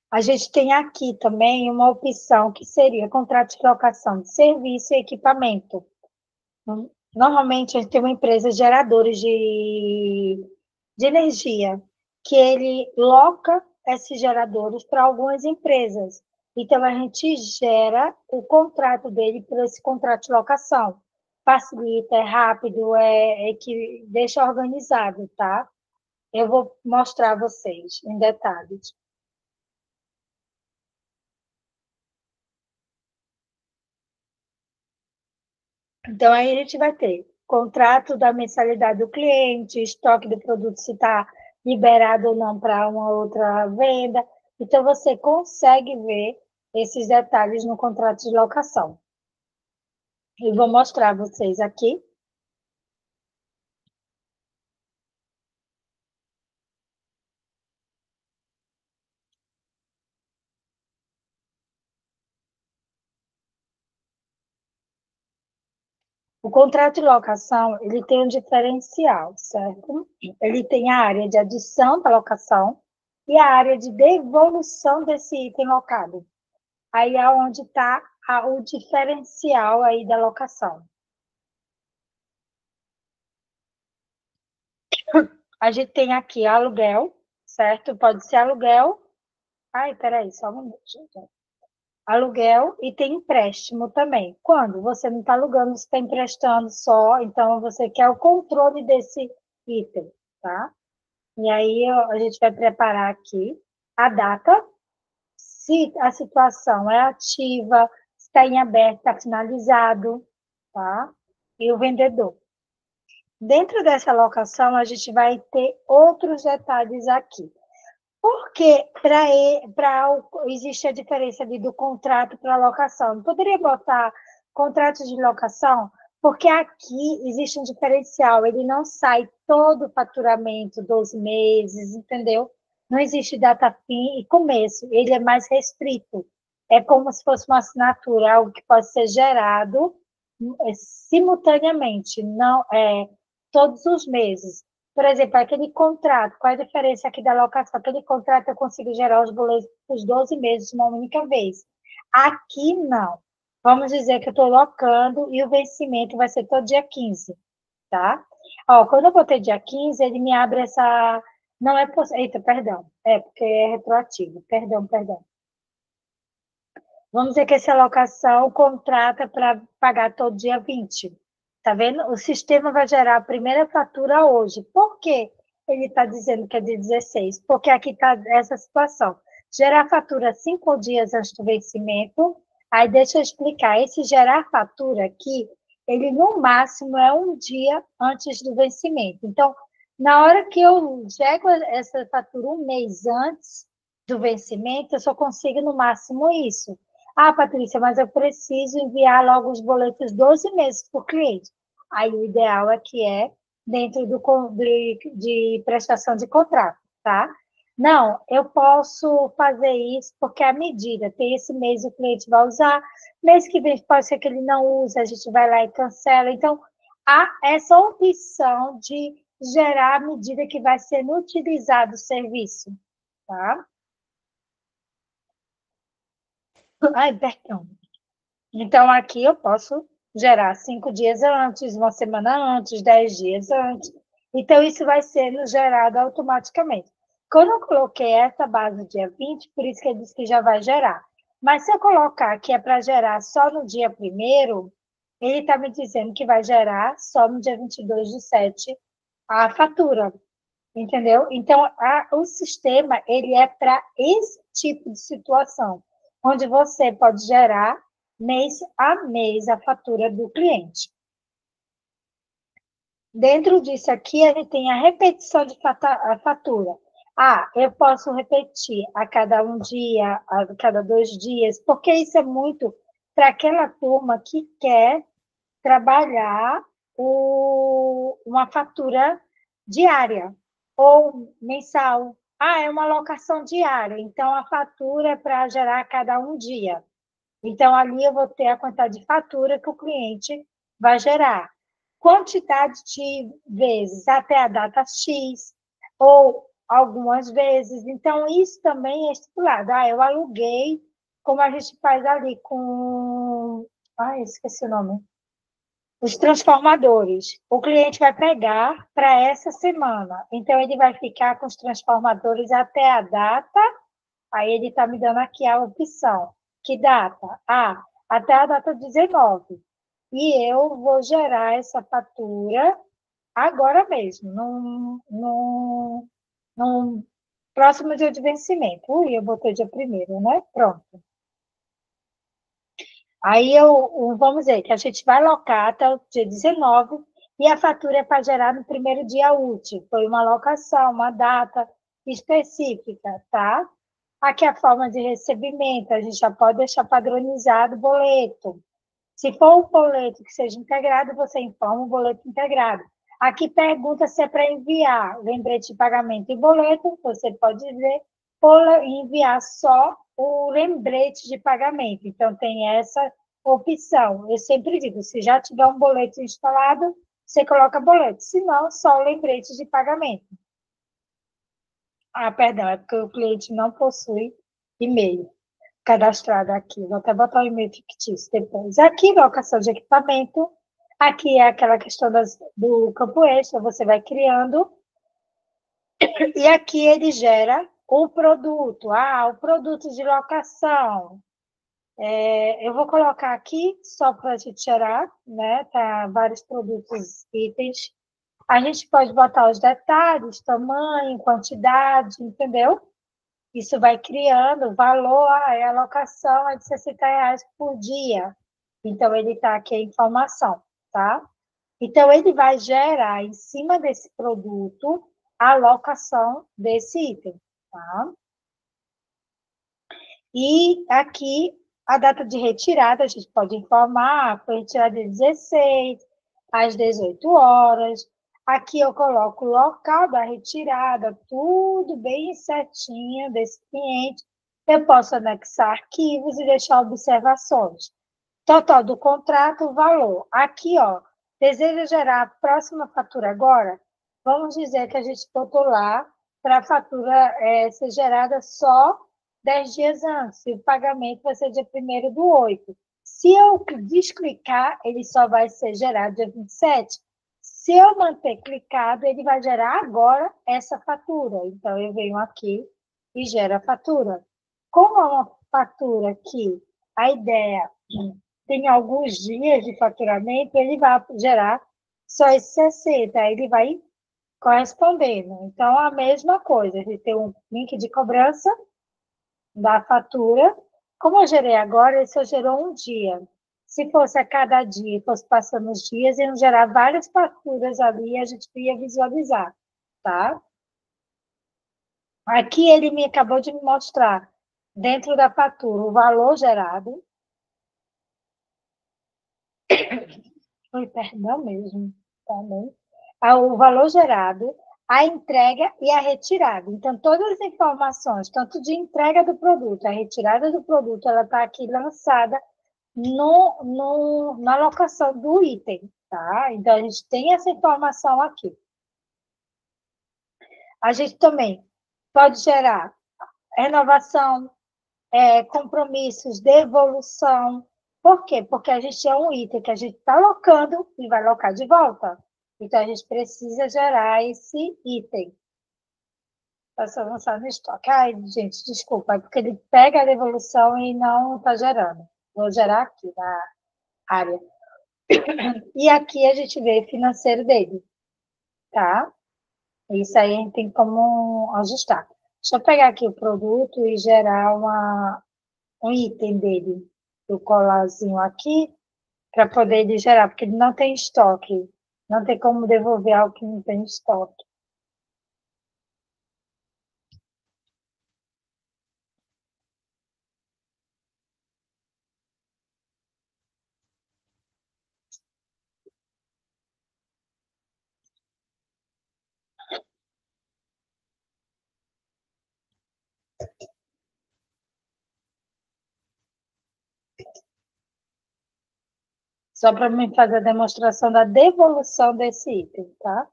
a gente tem aqui também uma opção que seria contrato de locação de serviço e equipamento. Normalmente, a gente tem uma empresa geradora de energia, que ele loca esses geradores para algumas empresas. Então, a gente gera o contrato dele por esse contrato de locação. Facilita, é rápido, é que deixa organizado, tá? Eu vou mostrar a vocês em detalhes. Então, aí a gente vai ter contrato da mensalidade do cliente, estoque do produto, se está liberado ou não para uma outra venda. Então, você consegue ver esses detalhes no contrato de locação. Eu vou mostrar a vocês aqui. O contrato de locação, ele tem um diferencial, certo? Ele tem a área de adição da locação e a área de devolução desse item locado. Aí é onde está o diferencial aí da locação. A gente tem aqui aluguel, certo? Pode ser aluguel. Ai, peraí, só um minuto, gente. Aluguel e tem empréstimo também. Quando você não está alugando, você está emprestando só, então você quer o controle desse item, tá? E aí a gente vai preparar aqui a data, se a situação é ativa, está em aberto, está finalizado, tá? E o vendedor. Dentro dessa locação, a gente vai ter outros detalhes aqui. Porque existe a diferença ali do contrato para a locação. Não poderia botar contrato de locação, porque aqui existe um diferencial, ele não sai todo o faturamento, 12 meses, entendeu? Não existe data fim e começo, ele é mais restrito. É como se fosse uma assinatura, algo que pode ser gerado simultaneamente, não é todos os meses. Por exemplo, aquele contrato, qual é a diferença aqui da locação? Aquele contrato eu consigo gerar os boletos por 12 meses de uma única vez. Aqui, não. Vamos dizer que eu estou locando e o vencimento vai ser todo dia 15, tá? Ó, quando eu botei dia 15, ele me abre essa... Não é possível... Eita, perdão. É, porque é retroativo. Perdão, perdão. Vamos dizer que essa locação contrata para pagar todo dia 20. Tá vendo? O sistema vai gerar a primeira fatura hoje. Por quê? Ele está dizendo que é de 16? Porque aqui está essa situação. Gerar fatura 5 dias antes do vencimento. Aí deixa eu explicar. Esse gerar fatura aqui, ele no máximo é um dia antes do vencimento. Então, na hora que eu gero essa fatura um mês antes do vencimento, eu só consigo no máximo isso. Ah, Patrícia, mas eu preciso enviar logo os boletos 12 meses para o cliente. Aí o ideal é que é dentro de prestação de contrato, tá? Não, eu posso fazer isso porque a medida, tem esse mês o cliente vai usar, mês que vem pode ser que ele não use, a gente vai lá e cancela. Então, há essa opção de gerar à medida que vai sendo utilizado o serviço, tá? Ai, perdão. Então, aqui eu posso gerar 5 dias antes, uma semana antes, 10 dias antes. Então, isso vai sendo gerado automaticamente. Quando eu coloquei essa base no dia 20, por isso que ele disse que já vai gerar. Mas se eu colocar que é para gerar só no dia 1º, ele está me dizendo que vai gerar só no dia 22/7 a fatura, entendeu? Então, o sistema ele é para esse tipo de situação, onde você pode gerar mês a mês a fatura do cliente. Dentro disso aqui, a gente tem a repetição de fatura. Ah, eu posso repetir a cada um dia, a cada 2 dias, porque isso é muito para aquela turma que quer trabalhar uma fatura diária ou mensal. Ah, é uma locação diária, então a fatura é para gerar a cada um dia. Então, ali eu vou ter a quantidade de fatura que o cliente vai gerar. Quantidade de vezes até a data X, ou algumas vezes. Então, isso também é estipulado. Ah, eu aluguei, como a gente faz ali com. Ah, esqueci o nome. Os transformadores. O cliente vai pegar para essa semana. Então, ele vai ficar com os transformadores até a data. Aí ele está me dando aqui a opção. Que data? Ah, até a data 19. E eu vou gerar essa fatura agora mesmo, num próximo dia de vencimento. Ui, eu botei dia 1º, né? Pronto. Aí vamos dizer que a gente vai locar até o dia 19 e a fatura é para gerar no primeiro dia útil. Foi uma locação, uma data específica, tá? Aqui a forma de recebimento, a gente já pode deixar padronizado o boleto. Se for um boleto que seja integrado, você informa o boleto integrado. Aqui pergunta se é para enviar lembrete de pagamento e boleto, você pode dizer, ou enviar só o lembrete de pagamento. Então, tem essa opção. Eu sempre digo, se já tiver um boleto instalado, você coloca boleto. Se não, só o lembrete de pagamento. Ah, perdão, é porque o cliente não possui e-mail cadastrado aqui. Vou até botar o e-mail fictício depois. Aqui, locação de equipamento. Aqui é aquela questão do campo extra, você vai criando. E aqui ele gera o produto. Ah, o produto de locação. Eu vou colocar aqui, só para a gente gerar, né? Tá, vários produtos, itens. A gente pode botar os detalhes, tamanho, quantidade, entendeu? Isso vai criando valor, a alocação é de R$ 60 por dia. Então, ele está aqui a informação, tá? Então, ele vai gerar, em cima desse produto, a alocação desse item, tá? E aqui, a data de retirada, a gente pode informar, foi retirada de 16 às 18 horas. Aqui eu coloco o local da retirada, tudo bem certinho desse cliente. Eu posso anexar arquivos e deixar observações. Total do contrato, o valor. Aqui, ó, deseja gerar a próxima fatura agora? Vamos dizer que a gente botou lá para a fatura ser gerada só 10 dias antes, e o pagamento vai ser dia 1º/8. Se eu desclicar, ele só vai ser gerado dia 27. Se eu manter clicado, ele vai gerar agora essa fatura. Então, eu venho aqui e gero a fatura. Como é uma fatura que a ideia tem alguns dias de faturamento, ele vai gerar só esses 60, aí ele vai correspondendo. Então, a mesma coisa, ele tem um link de cobrança da fatura. Como eu gerei agora, ele só gerou um dia. Se fosse a cada dia, fosse passando os dias, iam gerar várias faturas ali e a gente ia visualizar, tá? Aqui ele me acabou de me mostrar, dentro da fatura, o valor gerado. Foi perdão mesmo, também. O valor gerado, a entrega e a retirada. Então, todas as informações, tanto de entrega do produto, a retirada do produto, ela está aqui lançada na locação do item, tá? Então, a gente tem essa informação aqui. A gente também pode gerar renovação, compromissos, devolução. Por quê? Porque a gente é um item que a gente está locando e vai locar de volta. Então, a gente precisa gerar esse item. Posso avançar no estoque. Ai, gente, desculpa, é porque ele pega a devolução e não está gerando. Vou gerar aqui na área. E aqui a gente vê o financeiro dele, tá? Isso aí a gente tem como ajustar. Deixa eu pegar aqui o produto e gerar um item dele. O colarzinho aqui, para poder ele gerar, porque ele não tem estoque. Não tem como devolver algo que não tem estoque. Só para mim fazer a demonstração da devolução desse item, tá?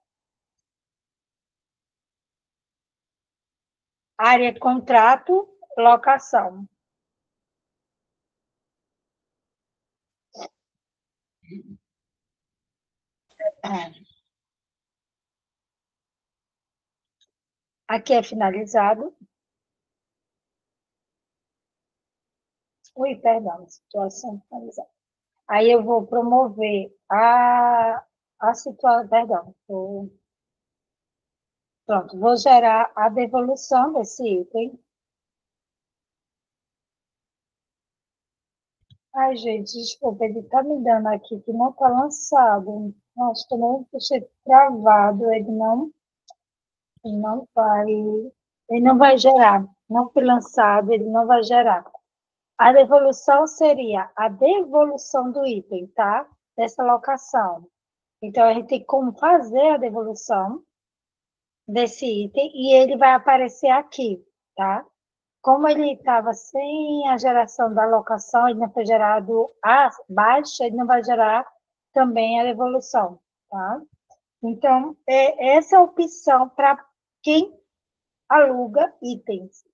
Área contrato, locação. Aqui é finalizado. Ui, perdão, situação finalizada. Aí eu vou promover a situação, perdão, pronto, vou gerar a devolução desse item. Ai, gente, desculpa, ele está me dando aqui que não está lançado. Acho que eu não deixei travado, ele não vai gerar. Não foi lançado, ele não vai gerar. A devolução seria a devolução do item, tá? Dessa locação. Então, a gente tem como fazer a devolução desse item e ele vai aparecer aqui, tá? Como ele estava sem a geração da alocação, ele não foi gerado a baixa, ele não vai gerar também a devolução, tá? Então, essa é a opção para quem aluga itens.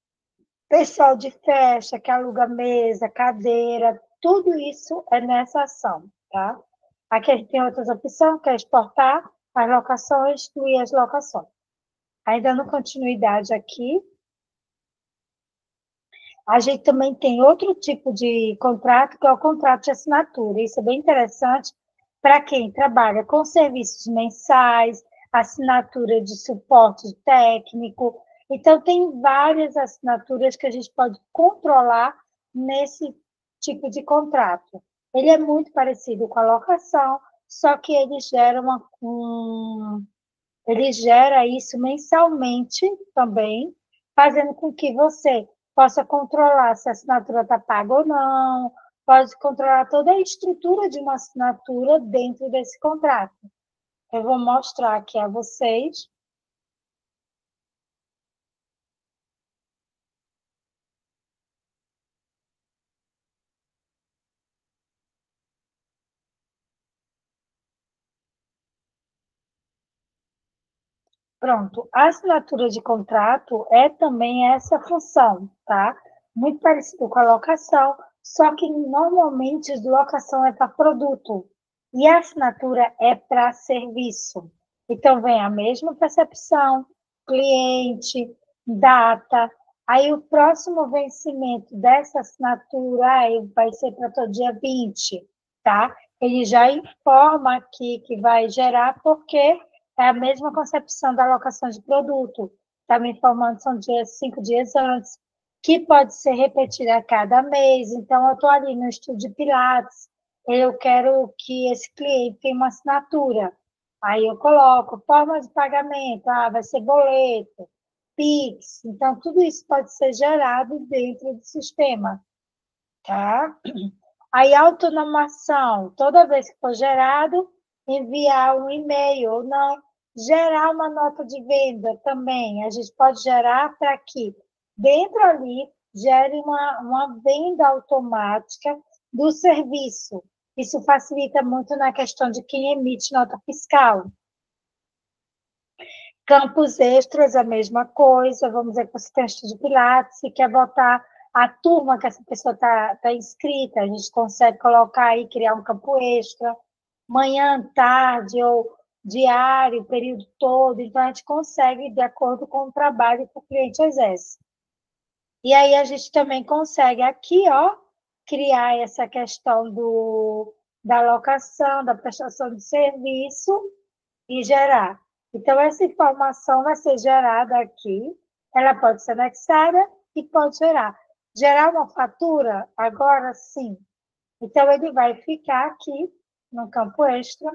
Pessoal de festa, que aluga mesa, cadeira, tudo isso é nessa ação, tá? Aqui a gente tem outras opções, que é exportar as locações, excluir as locações. Aí, dando continuidade aqui, a gente também tem outro tipo de contrato, que é o contrato de assinatura. Isso é bem interessante para quem trabalha com serviços mensais, assinatura de suporte técnico. Então, tem várias assinaturas que a gente pode controlar nesse tipo de contrato. Ele é muito parecido com a locação, só que ele gera isso mensalmente também, fazendo com que você possa controlar se a assinatura está paga ou não, pode controlar toda a estrutura de uma assinatura dentro desse contrato. Eu vou mostrar aqui a vocês. Pronto, a assinatura de contrato é também essa função, tá? Muito parecido com a locação, só que normalmente a locação é para produto e a assinatura é para serviço. Então, vem a mesma percepção, cliente, data, aí o próximo vencimento dessa assinatura aí vai ser para todo dia 20, tá? Ele já informa aqui que vai gerar, porque é a mesma concepção da alocação de produto. Está me informando, são 5 dias antes, que pode ser repetida a cada mês. Então, eu estou ali no estúdio de Pilates, eu quero que esse cliente tenha uma assinatura. Aí eu coloco forma de pagamento, vai ser boleto, Pix. Então, tudo isso pode ser gerado dentro do sistema, tá? Aí, autonomação, toda vez que for gerado, enviar um e-mail ou não, gerar uma nota de venda também. A gente pode gerar para que dentro ali gere uma venda automática do serviço. Isso facilita muito na questão de quem emite nota fiscal. Campos extras, a mesma coisa. Vamos dizer que você tem um estudo de Pilates e quer botar a turma que essa pessoa tá inscrita, a gente consegue colocar aí, criar um campo extra, manhã, tarde ou diário, o período todo. Então, a gente consegue, de acordo com o trabalho que o cliente exerce. E aí, a gente também consegue aqui, ó, criar essa questão da alocação, da prestação de serviço e gerar. Então, essa informação vai ser gerada aqui, ela pode ser anexada e pode gerar. Gerar uma fatura? Agora sim. Então, ele vai ficar aqui no campo extra.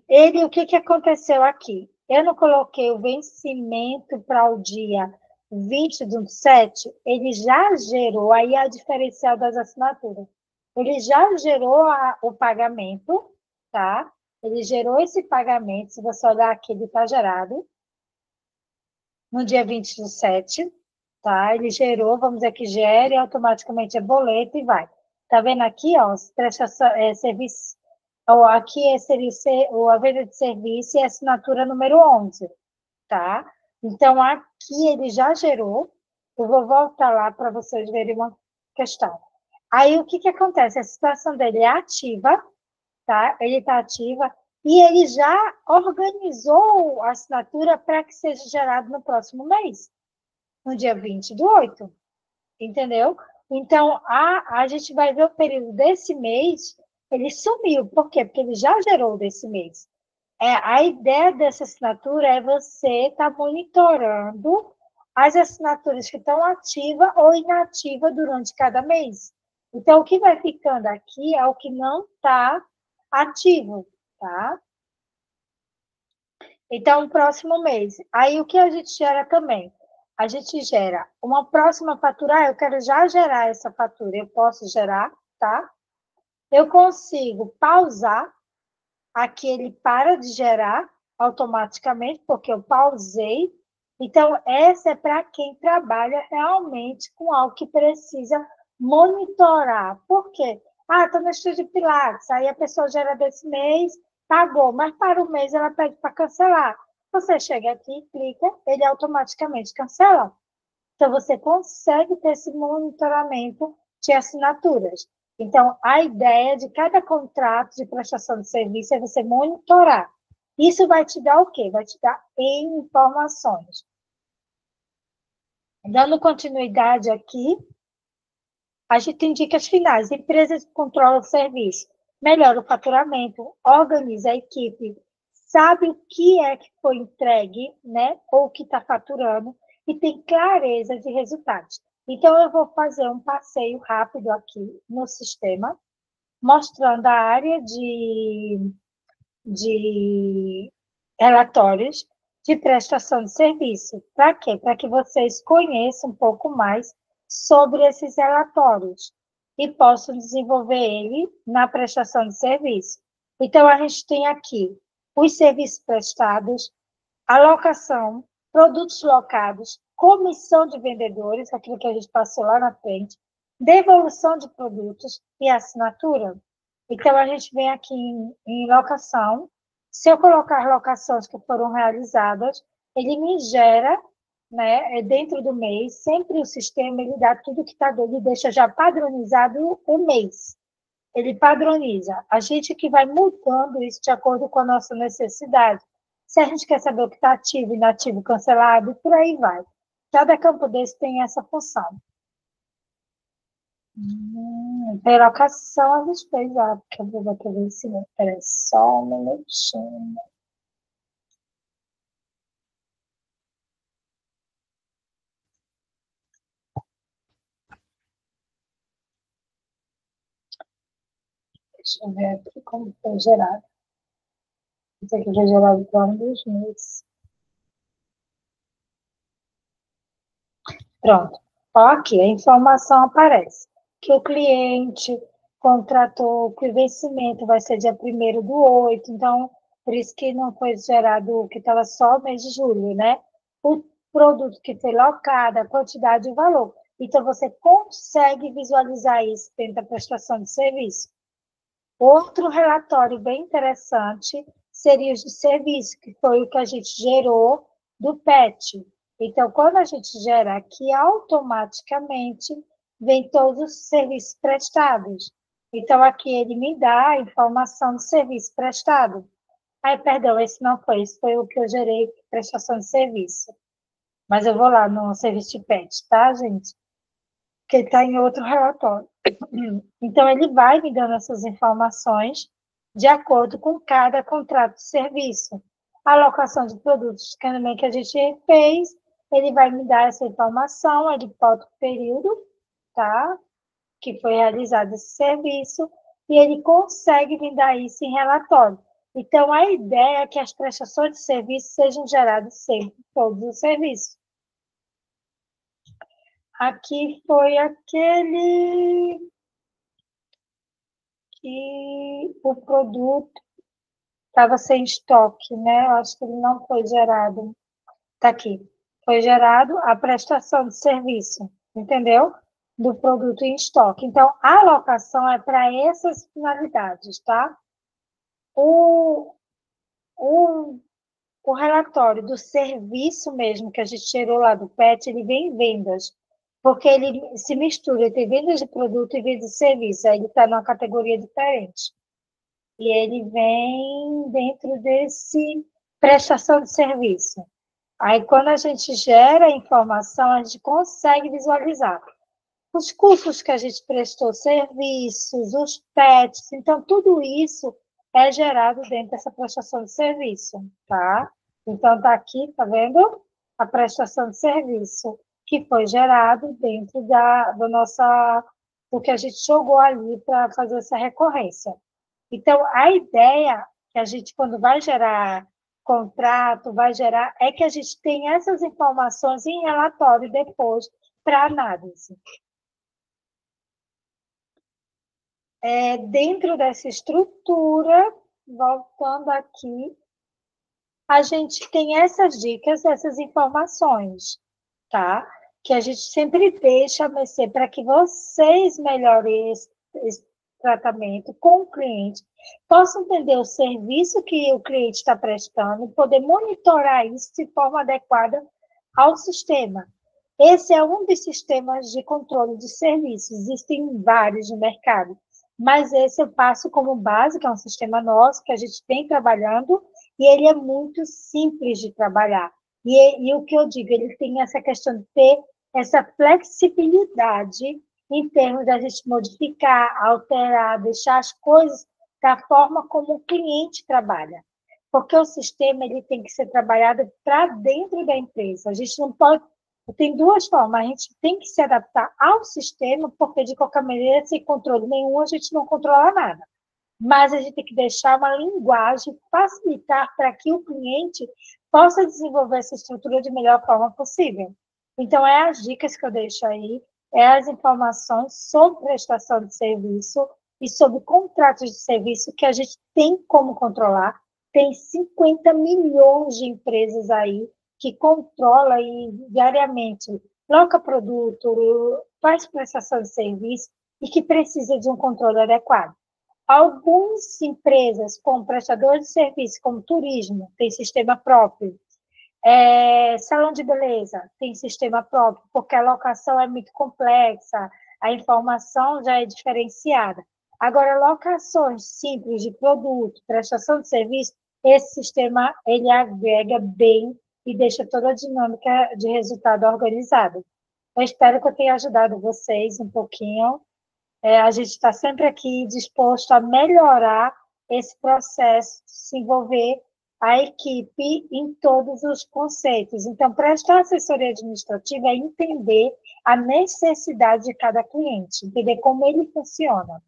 Ele, o que aconteceu aqui? Eu não coloquei o vencimento para o dia 20/7, ele já gerou aí a diferencial das assinaturas. Ele já gerou o pagamento, tá? Ele gerou esse pagamento, se você olhar aqui, ele está gerado no dia 20/7, tá? Ele gerou, vamos dizer que gere, automaticamente é boleto e vai. Tá vendo aqui, ó, prestação, serviço, ó, aqui é serviço, a venda de serviço e assinatura número 11, tá? Então, aqui ele já gerou, eu vou voltar lá para vocês verem uma questão. Aí, o que acontece? A situação dele é ativa, tá? Ele está ativa e ele já organizou a assinatura para que seja gerado no próximo mês, no dia 20/8, entendeu? Então, a gente vai ver o período desse mês, ele sumiu. Por quê? Porque ele já gerou desse mês. A ideia dessa assinatura é você estar monitorando as assinaturas que estão ativas ou inativas durante cada mês. Então, o que vai ficando aqui é o que não está ativo, tá? Então, próximo mês. Aí, o que a gente gera também? A gente gera uma próxima fatura. Eu quero já gerar essa fatura. Eu posso gerar, tá? Eu consigo pausar. Aqui ele para de gerar automaticamente, porque eu pausei. Então, essa é para quem trabalha realmente com algo que precisa monitorar. Por quê? Ah, estou no estúdio de Pilates, aí a pessoa gera desse mês, pagou, mas para o mês ela pede para cancelar. Você chega aqui e clica, ele automaticamente cancela. Então, você consegue ter esse monitoramento de assinaturas. Então, a ideia de cada contrato de prestação de serviço é você monitorar. Isso vai te dar o quê? Vai te dar informações. Dando continuidade aqui, a gente tem dicas finais. Empresas que controlam o serviço. Melhora o faturamento, organiza a equipe, sabe o que é que foi entregue, né? Ou o que está faturando, e tem clareza de resultados. Então, eu vou fazer um passeio rápido aqui no sistema, mostrando a área de relatórios de prestação de serviço. Para quê? Para que vocês conheçam um pouco mais sobre esses relatórios e possam desenvolver ele na prestação de serviço. Então, a gente tem aqui os serviços prestados, alocação, produtos locados, comissão de vendedores, aquilo que a gente passou lá na frente, devolução de produtos e assinatura. Então, a gente vem aqui em locação. Se eu colocar locações que foram realizadas, ele me gera, né, dentro do mês, sempre o sistema, ele dá tudo que está dentro, ele deixa já padronizado o mês. Ele padroniza. A gente que vai mudando isso de acordo com a nossa necessidade. Se a gente quer saber o que está ativo, inativo, cancelado, por aí vai. Cada campo desse tem essa função. Perocação a gente fez, porque eu vou bater o vencimento. Espera aí, só um minutinho. Deixa eu ver aqui como foi gerado. Isso aqui foi gerado para um dos meses. Pronto. Aqui, a informação aparece. Que o cliente contratou, que o vencimento vai ser dia 1º/8, então, por isso que não foi gerado, que estava só o mês de julho, né? O produto que foi locado, a quantidade e o valor. Então, você consegue visualizar isso dentro da prestação de serviço. Outro relatório bem interessante seriam os de serviço, que foi o que a gente gerou do PET. Então, quando a gente gera aqui, automaticamente vem todos os serviços prestados. Então, aqui ele me dá a informação do serviço prestado. Ai, perdão, esse não foi, esse foi o que eu gerei, prestação de serviço. Mas eu vou lá no serviço de PET, tá, gente? Que está em outro relatório. Então, ele vai me dando essas informações de acordo com cada contrato de serviço. A alocação de produtos também que a gente fez, ele vai me dar essa informação, ele bota o período, tá? Que foi realizado esse serviço, e ele consegue me dar isso em relatório. Então, a ideia é que as prestações de serviço sejam geradas sempre, todos os serviços. Aqui foi aquele que o produto estava sem estoque, né? Eu acho que ele não foi gerado. Está aqui. Foi gerado a prestação de serviço, entendeu? Do produto em estoque. Então, a alocação é para essas finalidades, tá? O, o, o relatório do serviço mesmo que a gente tirou lá do PET, ele vem em vendas, porque ele se mistura, ele tem vendas de produto e vendas de serviço, aí ele está numa categoria diferente. E ele vem dentro desse prestação de serviço. Aí, quando a gente gera a informação, a gente consegue visualizar os custos que a gente prestou, serviços, os PETs, então, tudo isso é gerado dentro dessa prestação de serviço, tá? Então, está aqui, tá vendo? A prestação de serviço que foi gerado dentro do que a gente jogou ali para fazer essa recorrência. Então, a ideia que a gente, quando vai gerar contrato, vai gerar, é que a gente tenha essas informações em relatório depois para análise. Dentro dessa estrutura, voltando aqui, a gente tem essas dicas, essas informações, tá? Que a gente sempre deixa a mercê para que vocês melhorem esse tratamento com o cliente, possam entender o serviço que o cliente está prestando e poder monitorar isso de forma adequada ao sistema. Esse é um dos sistemas de controle de serviços, existem vários no mercado, mas esse eu passo como base, que é um sistema nosso, que a gente vem trabalhando, e ele é muito simples de trabalhar. E o que eu digo, ele tem essa questão de ter essa flexibilidade em termos da gente modificar, alterar, deixar as coisas da forma como o cliente trabalha. Porque o sistema ele tem que ser trabalhado para dentro da empresa. A gente não pode... Tem duas formas. A gente tem que se adaptar ao sistema, porque, de qualquer maneira, sem controle nenhum, a gente não controla nada. Mas a gente tem que deixar uma linguagem, facilitar para que o cliente possa desenvolver essa estrutura de melhor forma possível. Então, as dicas que eu deixo aí, as informações sobre prestação de serviço e sobre contratos de serviço que a gente tem como controlar. Tem 50 milhões de empresas aí que controla aí diariamente, loca produto, faz prestação de serviço e que precisa de um controle adequado. Algumas empresas, como prestadores de serviço, como turismo, tem sistema próprio. Salão de beleza tem sistema próprio, porque a locação é muito complexa, a informação já é diferenciada. Agora, locações simples de produto, prestação de serviço, esse sistema ele agrega bem e deixa toda a dinâmica de resultado organizada. Eu espero que eu tenha ajudado vocês um pouquinho. A gente está sempre aqui disposto a melhorar esse processo, se envolver a equipe em todos os conceitos. Então, prestar assessoria administrativa é entender a necessidade de cada cliente, entender como ele funciona.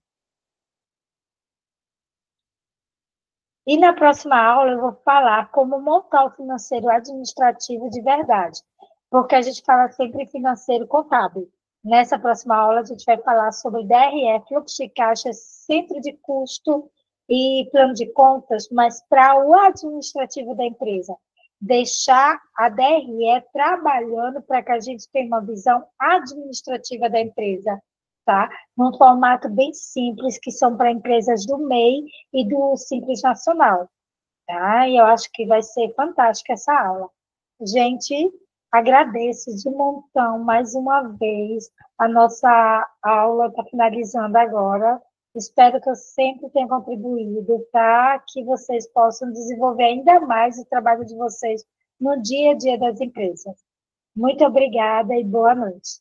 E na próxima aula eu vou falar como montar o financeiro administrativo de verdade, porque a gente fala sempre em financeiro contábil. Nessa próxima aula a gente vai falar sobre DRE, fluxo de caixa, centro de custo e plano de contas, mas para o administrativo da empresa. Deixar a DRE trabalhando para que a gente tenha uma visão administrativa da empresa, tá? Num formato bem simples, que são para empresas do MEI e do Simples Nacional. tá? E eu acho que vai ser fantástica essa aula. Gente, agradeço de montão mais uma vez. A nossa aula está finalizando agora. Espero que eu sempre tenha contribuído para que vocês possam desenvolver ainda mais o trabalho de vocês no dia a dia das empresas. Muito obrigada e boa noite.